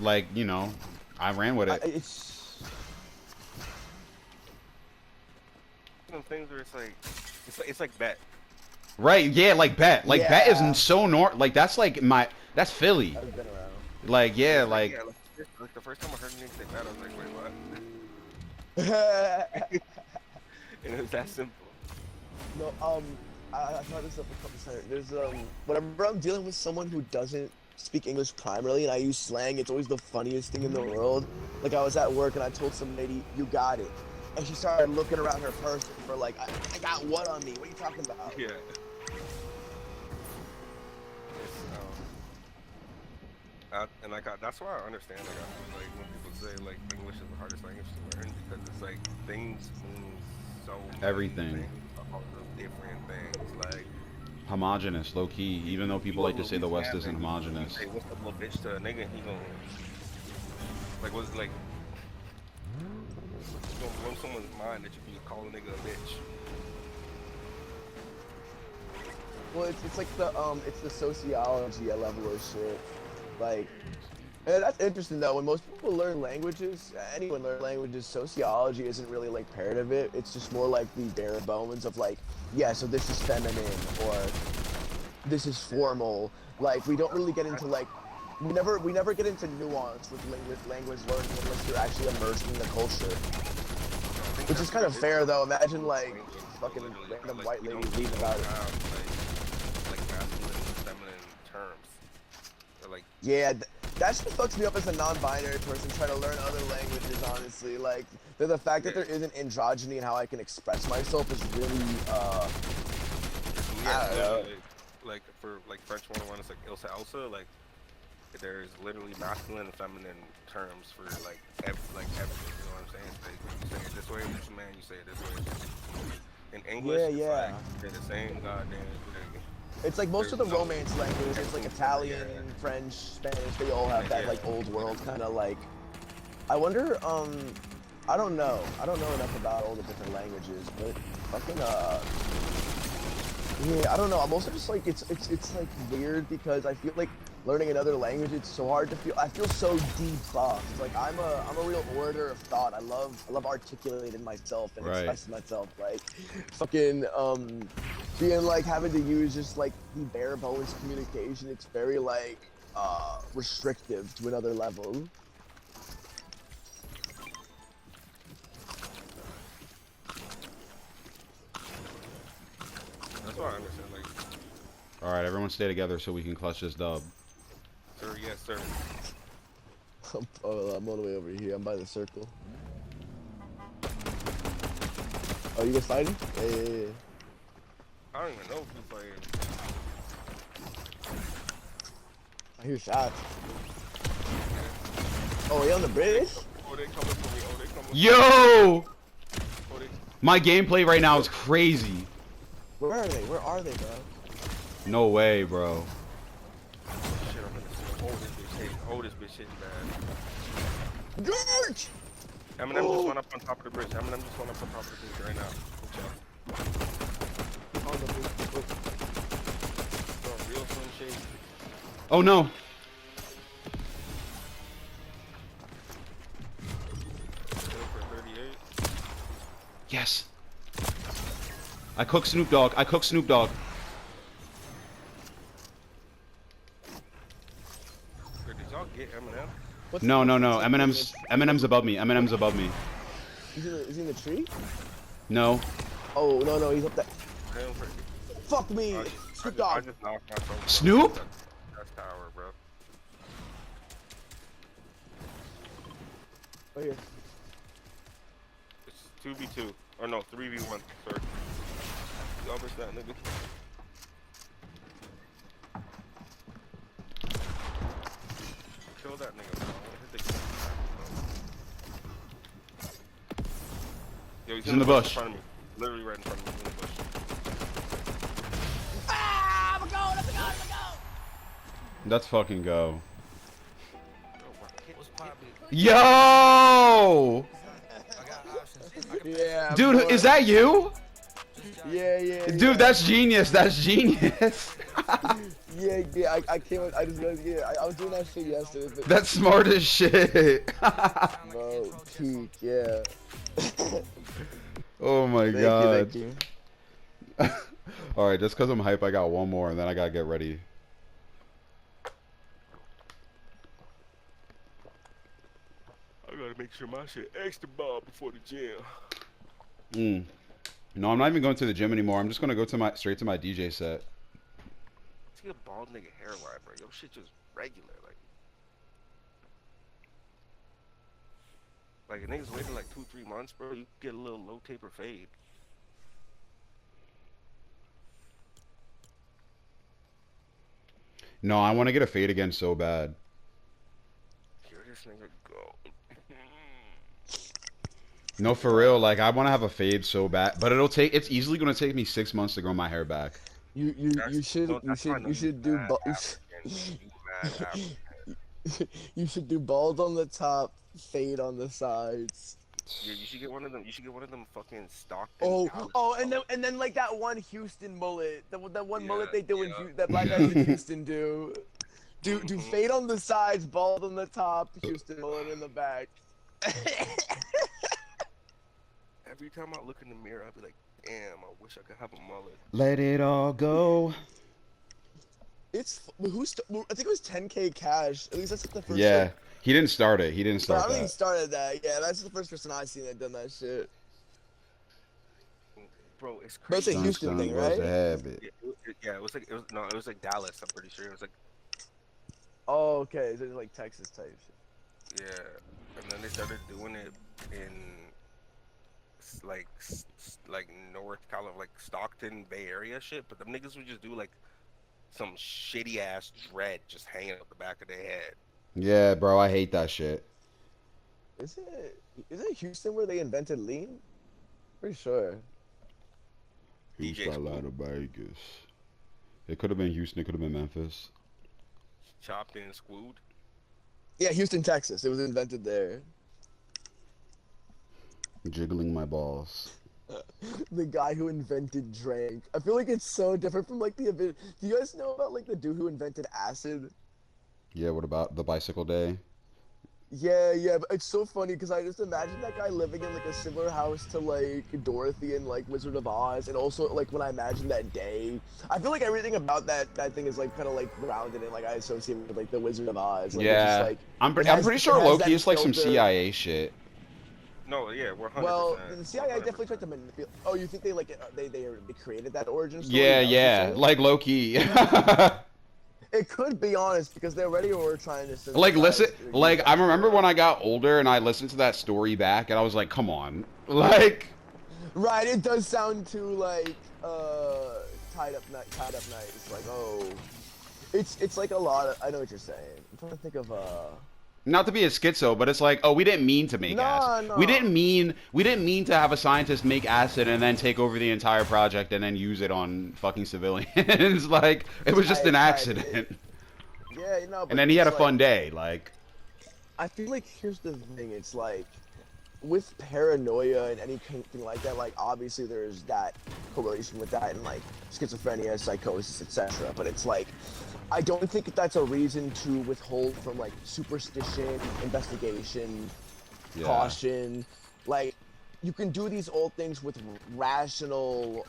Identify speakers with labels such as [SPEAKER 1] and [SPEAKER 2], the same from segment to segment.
[SPEAKER 1] like, you know, I ran with it.
[SPEAKER 2] It's
[SPEAKER 3] Some things where it's like bet.
[SPEAKER 1] Right, yeah, like Bet. Like Bet
[SPEAKER 2] yeah.
[SPEAKER 1] isn't so like that's like that's Philly.
[SPEAKER 2] I've been around.
[SPEAKER 1] Like, yeah,
[SPEAKER 3] It's like
[SPEAKER 1] like
[SPEAKER 3] yeah, like the first time I heard a nigga say bet, I was like, wait, what? And it was that simple.
[SPEAKER 2] No, I brought this up a couple times. There's whenever I'm dealing with someone who doesn't speak English primarily and I use slang, it's always the funniest thing in the world. Like I was at work and I told some lady, "You got it," and she started looking around her purse for like, I got what on me? What are you talking about?
[SPEAKER 3] Yeah. And like that's why I understand like when people say like English is the hardest language to learn because it's like things mean so many
[SPEAKER 1] everything.
[SPEAKER 3] things, all those different things. Like
[SPEAKER 1] Homogenous, low key. Even though people like to say the West isn't homogenous.
[SPEAKER 3] Say what's up, little bitch to a nigga, he gonna like what's like it's gonna blow someone's mind that you can call a nigga a bitch.
[SPEAKER 2] Well, it's like it's the sociology level of shit. Like, and that's interesting though. When most people learn languages, anyone learn languages, sociology isn't really like part of it. It's just more like the bare bones of like, yeah, so this is feminine or this is formal. Like, we don't really get into like, we never get into nuance with language learning unless you're actually immersed in the culture. Which is kind of fair though. Imagine like fucking random white lady reading about it.
[SPEAKER 3] Like masculine and feminine terms. Like
[SPEAKER 2] Yeah, that shit fucks me up as a non-binary person trying to learn other languages, honestly. Like, the fact that there isn't androgyny and how I can express myself is really, I don't know.
[SPEAKER 3] Like for like French 101, it's like il salsa. Like there's literally masculine and feminine terms for like everything. You know what I'm saying? Like, you say it this way, this man. You say it this way. In English,
[SPEAKER 2] Yeah, yeah.
[SPEAKER 3] it's like they're the same goddamn thing.
[SPEAKER 2] It's like most of the Romance languages, it's like Italian, French, Spanish, they all have that like old world kind of like. I wonder, I don't know. I don't know enough about all the different languages, but fucking yeah, I don't know. I'm also just like it's like weird because I feel like learning another language, it's so hard to feel. I feel so debuffed. Like I'm a real orator of thought. I love articulating myself and expressing myself. Like fucking being like having to use just like the bare bones communication. It's very like restrictive to another level.
[SPEAKER 3] That's what I understand. Like,
[SPEAKER 1] all right, everyone stay together so we can clutch this dub.
[SPEAKER 3] sir, yes, sir.
[SPEAKER 2] I'm all the way over here. I'm by the circle. Oh, you guys fighting? Yeah.
[SPEAKER 3] I don't even know if you're playing.
[SPEAKER 2] I hear shots. Oh, he on the bridge?
[SPEAKER 3] Oh, they coming for me. Oh, they coming.
[SPEAKER 1] Yo!
[SPEAKER 3] Oh, they...
[SPEAKER 1] My gameplay right now is crazy.
[SPEAKER 2] Where are they? Where are they, bro?
[SPEAKER 1] No way, bro.
[SPEAKER 3] Shit, I'm gonna see. Oh, this bitch hitting bad.
[SPEAKER 2] George!
[SPEAKER 3] Eminem just went up on top of the bridge. Eminem just went up on top of the bridge right now. Good job.
[SPEAKER 2] On the bridge.
[SPEAKER 3] Bro, real slim shade.
[SPEAKER 1] Oh no.
[SPEAKER 3] For 38.
[SPEAKER 1] Yes. I cook Snoop Dogg. I cook Snoop Dogg.
[SPEAKER 3] Did y'all get Eminem?
[SPEAKER 2] What's
[SPEAKER 1] No,
[SPEAKER 2] the-
[SPEAKER 1] no, no.
[SPEAKER 2] what's
[SPEAKER 1] Eminem's above me. Eminem's above me.
[SPEAKER 2] is he in the tree?
[SPEAKER 1] No.
[SPEAKER 2] Oh, no, he's up there.
[SPEAKER 3] Him for...
[SPEAKER 2] Fuck me!
[SPEAKER 3] I
[SPEAKER 2] Snoop
[SPEAKER 3] I
[SPEAKER 2] Dogg.
[SPEAKER 3] just knocked myself.
[SPEAKER 1] Snoop?
[SPEAKER 3] That's tower, bro.
[SPEAKER 2] Right here.
[SPEAKER 3] It's 2v2. Or no, 3v1. Sorry. Y'all miss that, nigga. Kill that nigga, bro. Hit the... Yo,
[SPEAKER 1] He's in the bush.
[SPEAKER 3] In front of me. Literally right in front of me. In the bush.
[SPEAKER 2] Ah! I'm going,
[SPEAKER 1] Let's fucking go.
[SPEAKER 3] What's poppin'?
[SPEAKER 1] Yo!
[SPEAKER 2] Yeah,
[SPEAKER 1] Dude,
[SPEAKER 2] boy.
[SPEAKER 1] is that you?
[SPEAKER 2] Yeah.
[SPEAKER 1] Dude, that's genius. That's genius.
[SPEAKER 2] Yeah. I came. I just realized. Yeah, I was doing that shit yesterday. But,
[SPEAKER 1] That's smart as shit.
[SPEAKER 2] bro, peak. Yeah.
[SPEAKER 1] Oh my
[SPEAKER 2] Thank
[SPEAKER 1] god.
[SPEAKER 2] you.
[SPEAKER 1] All right, just because I'm hype, I got one more, and then I gotta get ready.
[SPEAKER 3] I gotta make sure my shit extra ball before the gym.
[SPEAKER 1] No, I'm not even going to the gym anymore. I'm just gonna go to my straight to my DJ set.
[SPEAKER 3] See a bald nigga hairline, bro. Your shit just regular, like a nigga's waiting like 2-3 months, bro. You get a little low taper fade.
[SPEAKER 1] No, I want to get a fade again so bad.
[SPEAKER 3] Here this nigga go.
[SPEAKER 1] No, for real. Like, I want to have a fade so bad, but it's easily gonna take me 6 months to grow my hair back.
[SPEAKER 2] You should do you should do bald on the top, fade on the sides.
[SPEAKER 3] Yeah, you should get one of them. You should get one of them fucking Stockton.
[SPEAKER 2] Oh, and then like that one Houston mullet, that one mullet they do in
[SPEAKER 3] yeah.
[SPEAKER 2] that black guys in Houston do. Do fade on the sides, bald on the top, Houston mullet in the back.
[SPEAKER 3] Every time I look in the mirror, I'll be like, damn, I wish I could have a mullet.
[SPEAKER 1] Let it all go.
[SPEAKER 2] I think it was 10K Cash. At least that's like the first.
[SPEAKER 1] Yeah,
[SPEAKER 2] Like,
[SPEAKER 1] he didn't start it. He didn't
[SPEAKER 2] but I
[SPEAKER 1] start
[SPEAKER 2] don't think he
[SPEAKER 1] that.
[SPEAKER 2] started that. Yeah, that's the first person I've seen that done that shit.
[SPEAKER 3] Bro, it's
[SPEAKER 2] But it's
[SPEAKER 3] crazy.
[SPEAKER 2] a Houston thing,
[SPEAKER 1] was
[SPEAKER 2] right?
[SPEAKER 1] a habit.
[SPEAKER 3] It was like Dallas. I'm pretty sure it was like,
[SPEAKER 2] Oh, okay. So it's like Texas type shit.
[SPEAKER 3] yeah. And then they started doing it in like North Carolina, like Stockton, Bay Area shit. But them niggas would just do like some shitty ass dread just hanging out the back of their head.
[SPEAKER 1] Yeah, bro, I hate that shit.
[SPEAKER 2] Is it Houston where they invented lean? Pretty sure.
[SPEAKER 3] DJ
[SPEAKER 1] Vegas. It could have been Houston. It could have been Memphis.
[SPEAKER 3] Chopped in squood.
[SPEAKER 2] Yeah, Houston, Texas. It was invented there.
[SPEAKER 1] Jiggling my balls.
[SPEAKER 2] The guy who invented drank. I feel like it's so different from like the. Do you guys know about like the dude who invented acid?
[SPEAKER 1] Yeah, what about the bicycle day?
[SPEAKER 2] Yeah, but it's so funny because I just imagine that guy living in like a similar house to like Dorothy and like Wizard of Oz, and also like when I imagine that day, I feel like everything about that thing is like kind of like grounded in like I associate with like the Wizard of Oz. Like,
[SPEAKER 1] Yeah,
[SPEAKER 2] it's just, like,
[SPEAKER 1] I'm
[SPEAKER 2] it has-
[SPEAKER 1] pretty
[SPEAKER 2] it
[SPEAKER 1] sure
[SPEAKER 2] has
[SPEAKER 1] low-key
[SPEAKER 2] that
[SPEAKER 1] it's like some
[SPEAKER 2] filter.
[SPEAKER 1] CIA shit.
[SPEAKER 3] No, yeah, we're 100%.
[SPEAKER 2] Well, the CIA definitely tried to manipulate. Oh, you think they like they created that origin story?
[SPEAKER 1] Yeah,
[SPEAKER 2] Is that what you're
[SPEAKER 1] yeah,
[SPEAKER 2] saying?
[SPEAKER 1] like low-key.
[SPEAKER 2] It could be honest because they already were trying to.
[SPEAKER 1] Like listen,
[SPEAKER 2] synthesize-
[SPEAKER 1] like I remember when I got older and I listened to that story back and I was like, come on, like.
[SPEAKER 2] Right, it does sound too like tied up night. It's like it's like a lot of. I know what you're saying. I'm trying to think of
[SPEAKER 1] Not to be a schizo, but it's like, oh, we didn't mean to make acid.
[SPEAKER 2] No.
[SPEAKER 1] We didn't mean to have a scientist make acid and then take over the entire project and then use it on fucking civilians. Like, it was just an accident.
[SPEAKER 2] Yeah, you know.
[SPEAKER 1] And then he had a fun day, like.
[SPEAKER 2] I feel like here's the thing. It's like with paranoia and anything like that. Like obviously there's that correlation with that and like schizophrenia, psychosis, etc. But it's like. I don't think that's a reason to withhold from like superstition, investigation,
[SPEAKER 1] Yeah.
[SPEAKER 2] caution. Like you can do these old things with rational,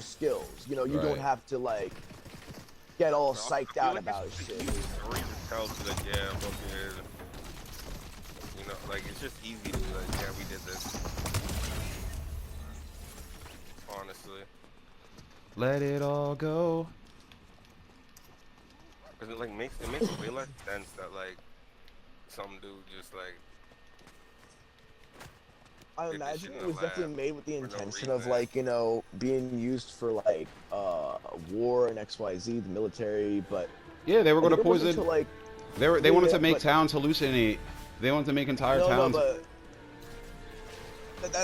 [SPEAKER 2] skills. You know, you don't
[SPEAKER 1] Right.
[SPEAKER 2] have to like get all
[SPEAKER 3] I
[SPEAKER 2] psyched
[SPEAKER 3] feel
[SPEAKER 2] out
[SPEAKER 3] like
[SPEAKER 2] about
[SPEAKER 3] it's just
[SPEAKER 2] shit.
[SPEAKER 3] an easy story to tell to like, yeah, fucking, you know, like it's just easy to be like, yeah, we did this. Honestly,
[SPEAKER 1] Let it all go.
[SPEAKER 3] because it makes way less sense that like some dude just like.
[SPEAKER 2] I
[SPEAKER 3] did this
[SPEAKER 2] imagine
[SPEAKER 3] shit in
[SPEAKER 2] it
[SPEAKER 3] a
[SPEAKER 2] was definitely
[SPEAKER 3] lab
[SPEAKER 2] made with the
[SPEAKER 3] for no
[SPEAKER 2] intention of
[SPEAKER 3] reason.
[SPEAKER 2] like, being used for like war and XYZ, the military, but
[SPEAKER 1] Yeah, they were
[SPEAKER 2] I
[SPEAKER 1] going to
[SPEAKER 2] think it wasn't
[SPEAKER 1] poison.
[SPEAKER 2] until, like,
[SPEAKER 1] They wanted
[SPEAKER 2] yeah,
[SPEAKER 1] to make
[SPEAKER 2] but-
[SPEAKER 1] towns hallucinate. They wanted to make entire
[SPEAKER 2] no,
[SPEAKER 1] towns.
[SPEAKER 2] but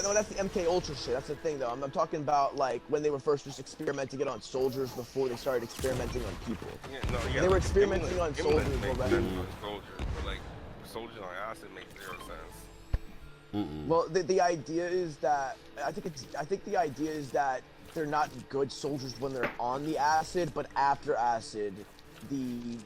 [SPEAKER 2] no, that's the MK Ultra shit. That's the thing, though. I'm talking about like when they were first just experimenting it on soldiers before they started experimenting on people.
[SPEAKER 3] Yeah,
[SPEAKER 2] They were experimenting on soldiers
[SPEAKER 3] makes
[SPEAKER 2] already.
[SPEAKER 3] sense on soldiers, but like soldiers on acid makes 0 sense.
[SPEAKER 1] Mm-mm.
[SPEAKER 2] Well, the idea is that I think the idea is that they're not good soldiers when they're on the acid, but after acid, the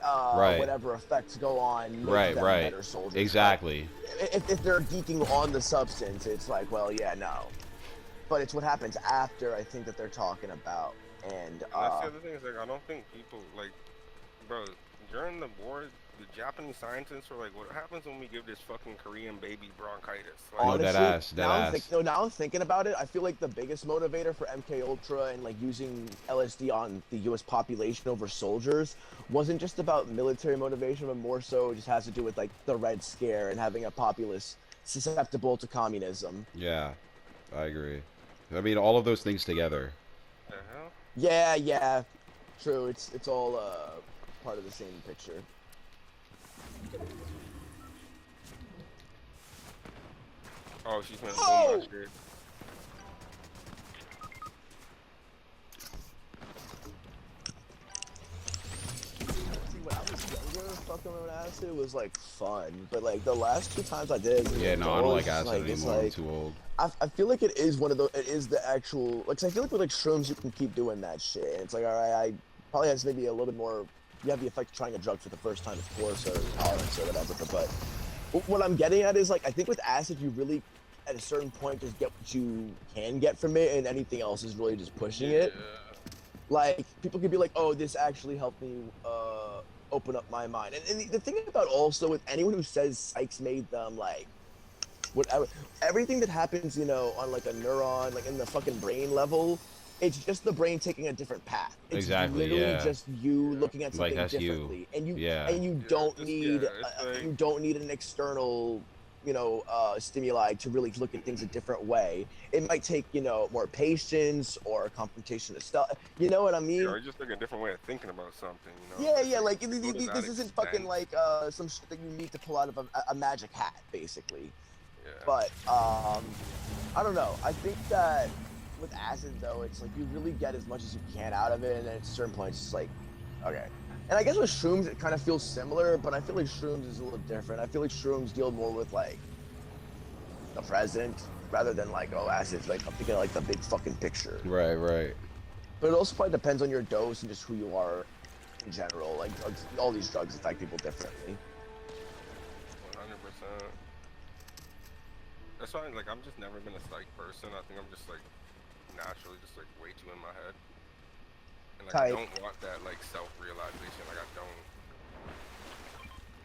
[SPEAKER 1] Right.
[SPEAKER 2] whatever effects go on make
[SPEAKER 1] Right,
[SPEAKER 2] them
[SPEAKER 1] right.
[SPEAKER 2] better soldiers.
[SPEAKER 1] Exactly.
[SPEAKER 2] But if they're geeking on the substance, it's like, well, yeah, no. But it's what happens after, I think, that they're talking about. And
[SPEAKER 3] That's the other thing is like I don't think people like, bro. During the war, the Japanese scientists were like, "What happens when we give this fucking Korean baby bronchitis?" Like,
[SPEAKER 1] No, dead ass, dead ass.
[SPEAKER 2] now I'm thinking about it. I feel like the biggest motivator for MK Ultra and like using LSD on the U.S. population over soldiers wasn't just about military motivation, but more so just has to do with like the Red Scare and having a populace susceptible to communism.
[SPEAKER 1] Yeah, I agree. I mean, all of those things together.
[SPEAKER 3] the hell?
[SPEAKER 2] Yeah, true. It's all part of the same picture.
[SPEAKER 3] Oh, she's gonna
[SPEAKER 2] Oh!
[SPEAKER 3] boom my shit.
[SPEAKER 2] See, when I was younger, fucking around acid was like fun, but like the last 2 times I did,
[SPEAKER 1] Yeah, no, I don't like
[SPEAKER 2] it's
[SPEAKER 1] acid
[SPEAKER 2] it's
[SPEAKER 1] anymore. I'm too old.
[SPEAKER 2] I feel like it is one of those. It is the actual. Like, 'cause I feel like with like shrooms, you can keep doing that shit. And it's like, all right, I probably has maybe a little bit more. You have the effect of trying a drug for the first time, of course, or tolerance or whatever. But what I'm getting at is like, I think with acid, you really, at a certain point, just get what you can get from it, and anything else is really just pushing it. Like, people could be like, oh, this actually helped me open up my mind. And the thing about also with anyone who says psychs made them like whatever, everything that happens, you know, on like a neuron, like in the fucking brain level, it's just the brain taking a different path. It's
[SPEAKER 1] Exactly,
[SPEAKER 2] literally
[SPEAKER 1] yeah.
[SPEAKER 2] just you looking at
[SPEAKER 1] Like,
[SPEAKER 2] something
[SPEAKER 1] that's you.
[SPEAKER 2] differently, and you
[SPEAKER 1] Yeah.
[SPEAKER 2] and you
[SPEAKER 3] Yeah,
[SPEAKER 2] don't
[SPEAKER 3] just-
[SPEAKER 2] need
[SPEAKER 3] yeah, it's like-
[SPEAKER 2] you don't need an external, you know, stimuli to really look at things a different way. It might take, you know, more patience or confrontation of stuff. You know what I mean?
[SPEAKER 3] Or just like a different way of thinking about something, you know?
[SPEAKER 2] Yeah, like
[SPEAKER 3] Go to that
[SPEAKER 2] this isn't fucking
[SPEAKER 3] extent.
[SPEAKER 2] like some shit that you need to pull out of a magic hat, basically.
[SPEAKER 3] Yeah.
[SPEAKER 2] But I don't know. I think that with acid though, it's like you really get as much as you can out of it, and then at certain points, it's like, okay. And I guess with shrooms, it kind of feels similar, but I feel like shrooms is a little different. I feel like shrooms deal more with like the present rather than like, oh, acid's like, I'm thinking of, like the big fucking picture.
[SPEAKER 1] Right, right.
[SPEAKER 2] But it also probably depends on your dose and just who you are in general. Like drugs, all these drugs affect people differently.
[SPEAKER 3] 100%. That's why, like, I'm just never been a psych person. I think I'm just like naturally just like way too in my head, and like I
[SPEAKER 2] Type.
[SPEAKER 3] don't want that like self-realization. Like I don't.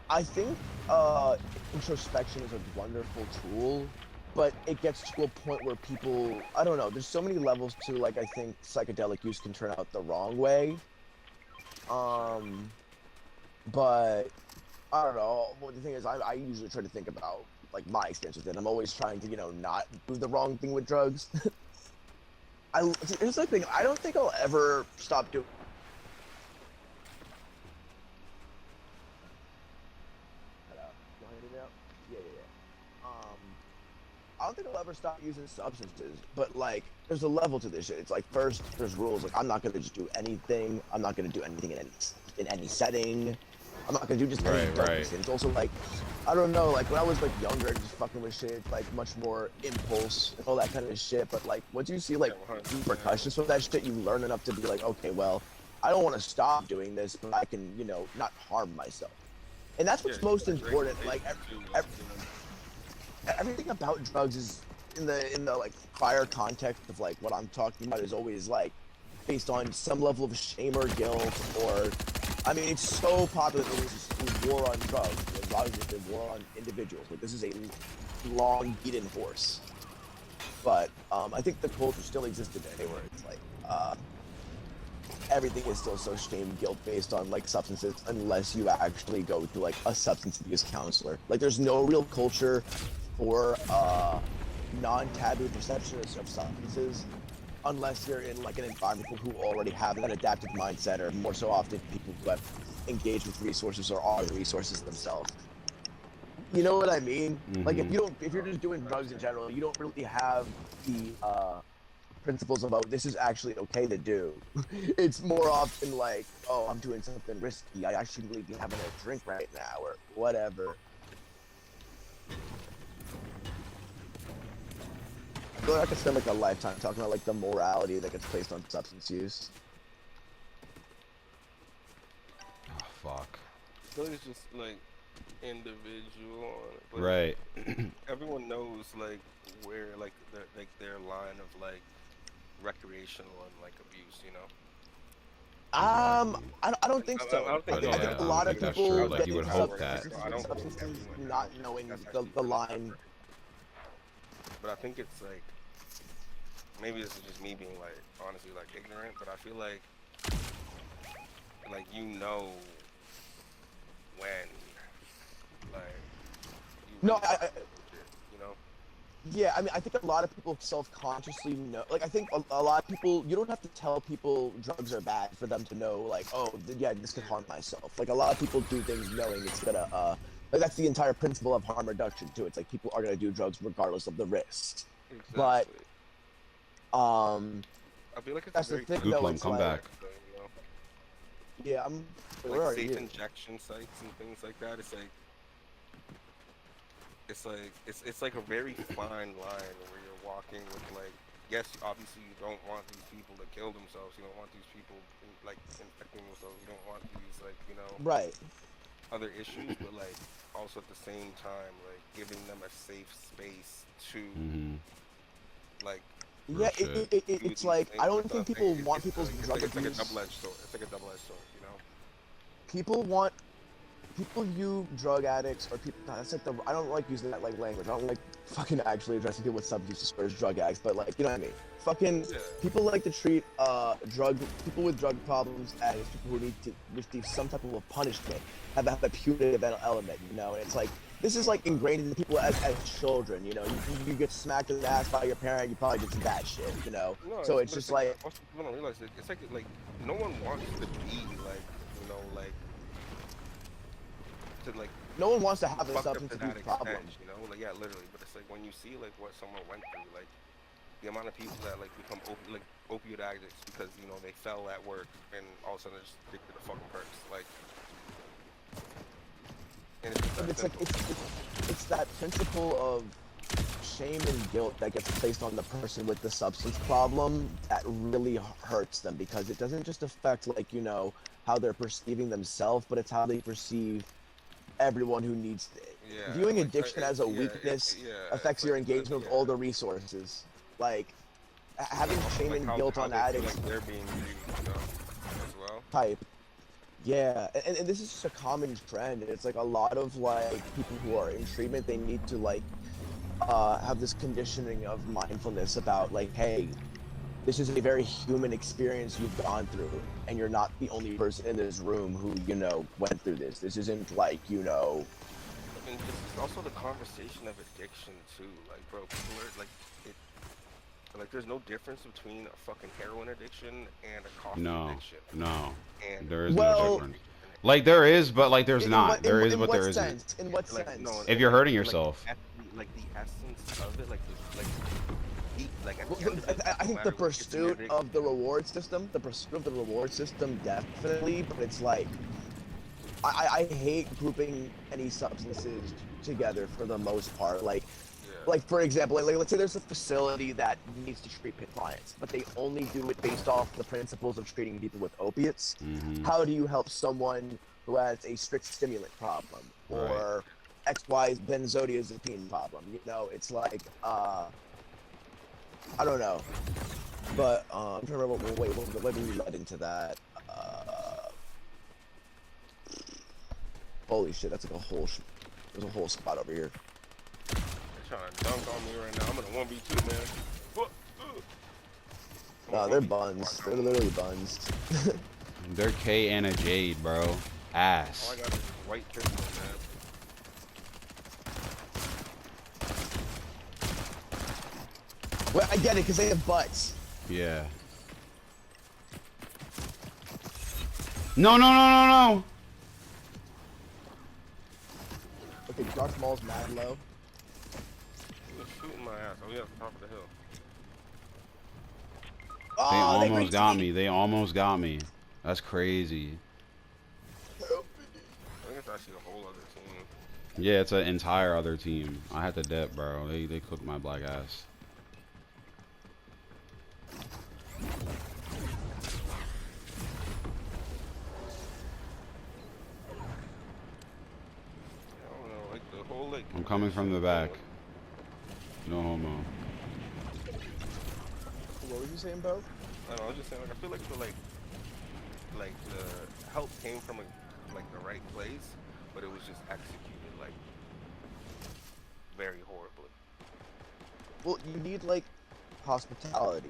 [SPEAKER 2] I think introspection is a wonderful tool, but it gets to a point where people, I don't know, there's so many levels to, like, I think psychedelic use can turn out the wrong way. But I don't know. Well, the thing is, I usually try to think about like my experience with it. I'm always trying to, you know, not do the wrong thing with drugs. Here's the thing. I don't think I'll ever stop doing. Yeah. I don't think I'll ever stop using substances, but like, there's a level to this shit. It's like, first, there's rules. Like, I'm not gonna just do anything. I'm not gonna do anything in any setting. I'm not gonna do just any
[SPEAKER 1] Right,
[SPEAKER 2] dumb
[SPEAKER 1] right.
[SPEAKER 2] shit. It's also like, I don't know. Like when I was like younger, just fucking with shit, it's like much more impulse and all that kind of shit. But like, once you see like
[SPEAKER 3] Yeah, 100%.
[SPEAKER 2] repercussions from that shit, you learn enough to be like, okay, well, I don't want to stop doing this, but I can, you know, not harm myself. And that's what's
[SPEAKER 3] Yeah,
[SPEAKER 2] most
[SPEAKER 3] just,
[SPEAKER 2] important.
[SPEAKER 3] regulate
[SPEAKER 2] Like,
[SPEAKER 3] too,
[SPEAKER 2] everything about drugs is in the like prior context of like what I'm talking about is always like based on some level of shame or guilt, or I mean, it's so popular that there's this war on drugs, and drugs is the war on individuals. Like, this is a long beaten horse. But I think the culture still existed today where it's like everything is still so shame guilt based on like substances, unless you actually go to like a substance abuse counselor. Like, there's no real culture for non-taboo perception of substances unless you're in like an environment who already have an adaptive mindset, or more so often people who have engaged with resources or are the resources themselves. You know what I mean? Like, if you're just doing drugs in general, you don't really have the principles about this is actually okay to do. It's more often like, oh, I'm doing something risky. I shouldn't really be having a drink right now, or whatever. feel like I could spend like a lifetime talking about like the morality that gets placed on substance use.
[SPEAKER 1] Oh, fuck.
[SPEAKER 3] I feel like it's just like individual. Like,
[SPEAKER 1] Right.
[SPEAKER 3] everyone knows like where like their line of like recreational and like abuse, you know.
[SPEAKER 2] I don't think so.
[SPEAKER 3] I don't think
[SPEAKER 2] I think,
[SPEAKER 3] so.
[SPEAKER 2] I think
[SPEAKER 3] Yeah,
[SPEAKER 2] a lot
[SPEAKER 3] I
[SPEAKER 2] of
[SPEAKER 3] think that's
[SPEAKER 2] people
[SPEAKER 3] true.
[SPEAKER 1] Like,
[SPEAKER 2] get
[SPEAKER 1] you would
[SPEAKER 2] into
[SPEAKER 1] hope that.
[SPEAKER 2] substances not knowing the line.
[SPEAKER 3] But I think it's like, maybe this is just me being like honestly like ignorant, but I feel like you know when like you
[SPEAKER 2] No,
[SPEAKER 3] really you know.
[SPEAKER 2] yeah, I mean, I think a lot of people self-consciously know. Like, I think a lot of people, you don't have to tell people drugs are bad for them to know, like, oh, yeah, this could harm myself. Like, a lot of people do things knowing it's gonna, like, that's the entire principle of harm reduction, too. It's like, people are gonna do drugs regardless of the risk.
[SPEAKER 3] Exactly.
[SPEAKER 2] But,
[SPEAKER 3] I feel like it's
[SPEAKER 2] that's the
[SPEAKER 3] very
[SPEAKER 2] thing, though,
[SPEAKER 1] Gooplum,
[SPEAKER 2] it's
[SPEAKER 1] come
[SPEAKER 2] like,
[SPEAKER 1] back.
[SPEAKER 3] You know?
[SPEAKER 2] yeah, wait, where
[SPEAKER 3] Like
[SPEAKER 2] are
[SPEAKER 3] safe
[SPEAKER 2] you?
[SPEAKER 3] injection sites and things like that. It's like a very fine line where you're walking with like, yes, obviously you don't want these people to kill themselves. You don't want these people like infecting themselves. You don't want these like, you know,
[SPEAKER 2] Right.
[SPEAKER 3] other issues, but like also at the same time like giving them a safe space to like.
[SPEAKER 2] Yeah,
[SPEAKER 1] shit.
[SPEAKER 2] it's like, I don't think people want people's drug
[SPEAKER 3] It's like a
[SPEAKER 2] abuse.
[SPEAKER 3] double-edged sword. It's like a double-edged sword, you know.
[SPEAKER 2] People view drug addicts or people. That's like I don't like using that like language. I don't like fucking actually addressing people with substance disorders, drug addicts. But like, you know what I mean? Fucking
[SPEAKER 3] Yeah.
[SPEAKER 2] people like to treat people with drug problems as people who need to receive some type of punishment, have a punitive element. You know, and it's like this is like ingrained in people as children. You know, you get smacked in the ass by your parent, you probably did some bad shit. You know,
[SPEAKER 3] No,
[SPEAKER 2] so it's
[SPEAKER 3] but
[SPEAKER 2] just like
[SPEAKER 3] most people don't realize it. It's like no one wants to be like, you know, like to like
[SPEAKER 2] no one wants to have a
[SPEAKER 3] fucked up
[SPEAKER 2] substance
[SPEAKER 3] to that
[SPEAKER 2] abuse problem.
[SPEAKER 3] extent, you know, like yeah, literally. But it's like when you see like what someone went through, like the amount of people that like become opioid addicts because you know they fell at work and all of a sudden they're just addicted to fucking perks, like. And it's just that
[SPEAKER 2] And it's like
[SPEAKER 3] simple.
[SPEAKER 2] it's that principle of shame and guilt that gets placed on the person with the substance problem that really hurts them, because it doesn't just affect like, you know, how they're perceiving themselves, but it's how they perceive everyone who needs it.
[SPEAKER 3] Yeah,
[SPEAKER 2] Viewing
[SPEAKER 3] like,
[SPEAKER 2] addiction as a
[SPEAKER 3] yeah,
[SPEAKER 2] weakness
[SPEAKER 3] yeah,
[SPEAKER 2] affects
[SPEAKER 3] it's
[SPEAKER 2] your
[SPEAKER 3] like,
[SPEAKER 2] engagement with all the resources. Like having shame
[SPEAKER 3] like
[SPEAKER 2] and
[SPEAKER 3] how
[SPEAKER 2] guilt on
[SPEAKER 3] they feel
[SPEAKER 2] addicts
[SPEAKER 3] like they're being used, you know, as well.
[SPEAKER 2] type. Yeah, and this is just a common trend. It's like a lot of like people who are in treatment, they need to like have this conditioning of mindfulness about like, hey, this is a very human experience you've gone through, and you're not the only person in this room who, you know, went through this. This isn't like, you know.
[SPEAKER 3] And it's also the conversation of addiction too. Like, bro, people are like, like there's no difference between a fucking heroin addiction and a coffee addiction.
[SPEAKER 1] No,
[SPEAKER 3] And
[SPEAKER 1] there is
[SPEAKER 2] Well,
[SPEAKER 1] no difference. Like there is, but like there's
[SPEAKER 2] In
[SPEAKER 1] not.
[SPEAKER 2] what-
[SPEAKER 1] There
[SPEAKER 2] in,
[SPEAKER 1] is,
[SPEAKER 2] in
[SPEAKER 1] but
[SPEAKER 2] what
[SPEAKER 1] there isn't.
[SPEAKER 2] sense? In what
[SPEAKER 3] like,
[SPEAKER 2] sense?
[SPEAKER 3] no,
[SPEAKER 1] If you're hurting
[SPEAKER 3] like,
[SPEAKER 1] yourself.
[SPEAKER 3] like the essence of it, like at
[SPEAKER 2] Well,
[SPEAKER 3] the end of it,
[SPEAKER 2] I
[SPEAKER 3] no
[SPEAKER 2] think
[SPEAKER 3] matter
[SPEAKER 2] the
[SPEAKER 3] what, it's an
[SPEAKER 2] pursuit
[SPEAKER 3] addiction.
[SPEAKER 2] of the reward system, definitely, but it's like, I hate grouping any substances together for the most part. Like,
[SPEAKER 3] Yeah.
[SPEAKER 2] like for example, like let's say there's a facility that needs to treat clients, but they only do it based off the principles of treating people with opiates. How do you help someone who has a strict stimulant problem or XY benzodiazepine problem? You know, it's like, I don't know, but I'm trying to remember. Wait, what did we led into that? Holy shit, that's like a whole. There's a whole spot over here.
[SPEAKER 3] They're trying to dunk on me right now. I'm in a 1v2, man.
[SPEAKER 2] No, they're buns. They're literally buns.
[SPEAKER 1] They're K and a Jade, bro.
[SPEAKER 3] All
[SPEAKER 1] Ass.
[SPEAKER 3] I got is white pistol, man.
[SPEAKER 2] Well, I get it, because they have butts.
[SPEAKER 1] Yeah. No, no, no, no, no.
[SPEAKER 2] Okay, Darth Maul's mad low.
[SPEAKER 3] He was shooting my ass. Oh, yeah, at the top of the hill.
[SPEAKER 1] They
[SPEAKER 2] Oh,
[SPEAKER 1] almost got me. They almost got me. That's crazy.
[SPEAKER 3] I think it's actually a whole other team.
[SPEAKER 1] Yeah, it's an entire other team. I had to dip, bro. They cooked my black ass.
[SPEAKER 3] whole like.
[SPEAKER 1] I'm coming from the back. No homo.
[SPEAKER 2] What were you saying, Bo?
[SPEAKER 3] I don't know, I was just saying, like, I feel like the help came from like the right place, but it was just executed like very horribly.
[SPEAKER 2] Well, you need like hospitality,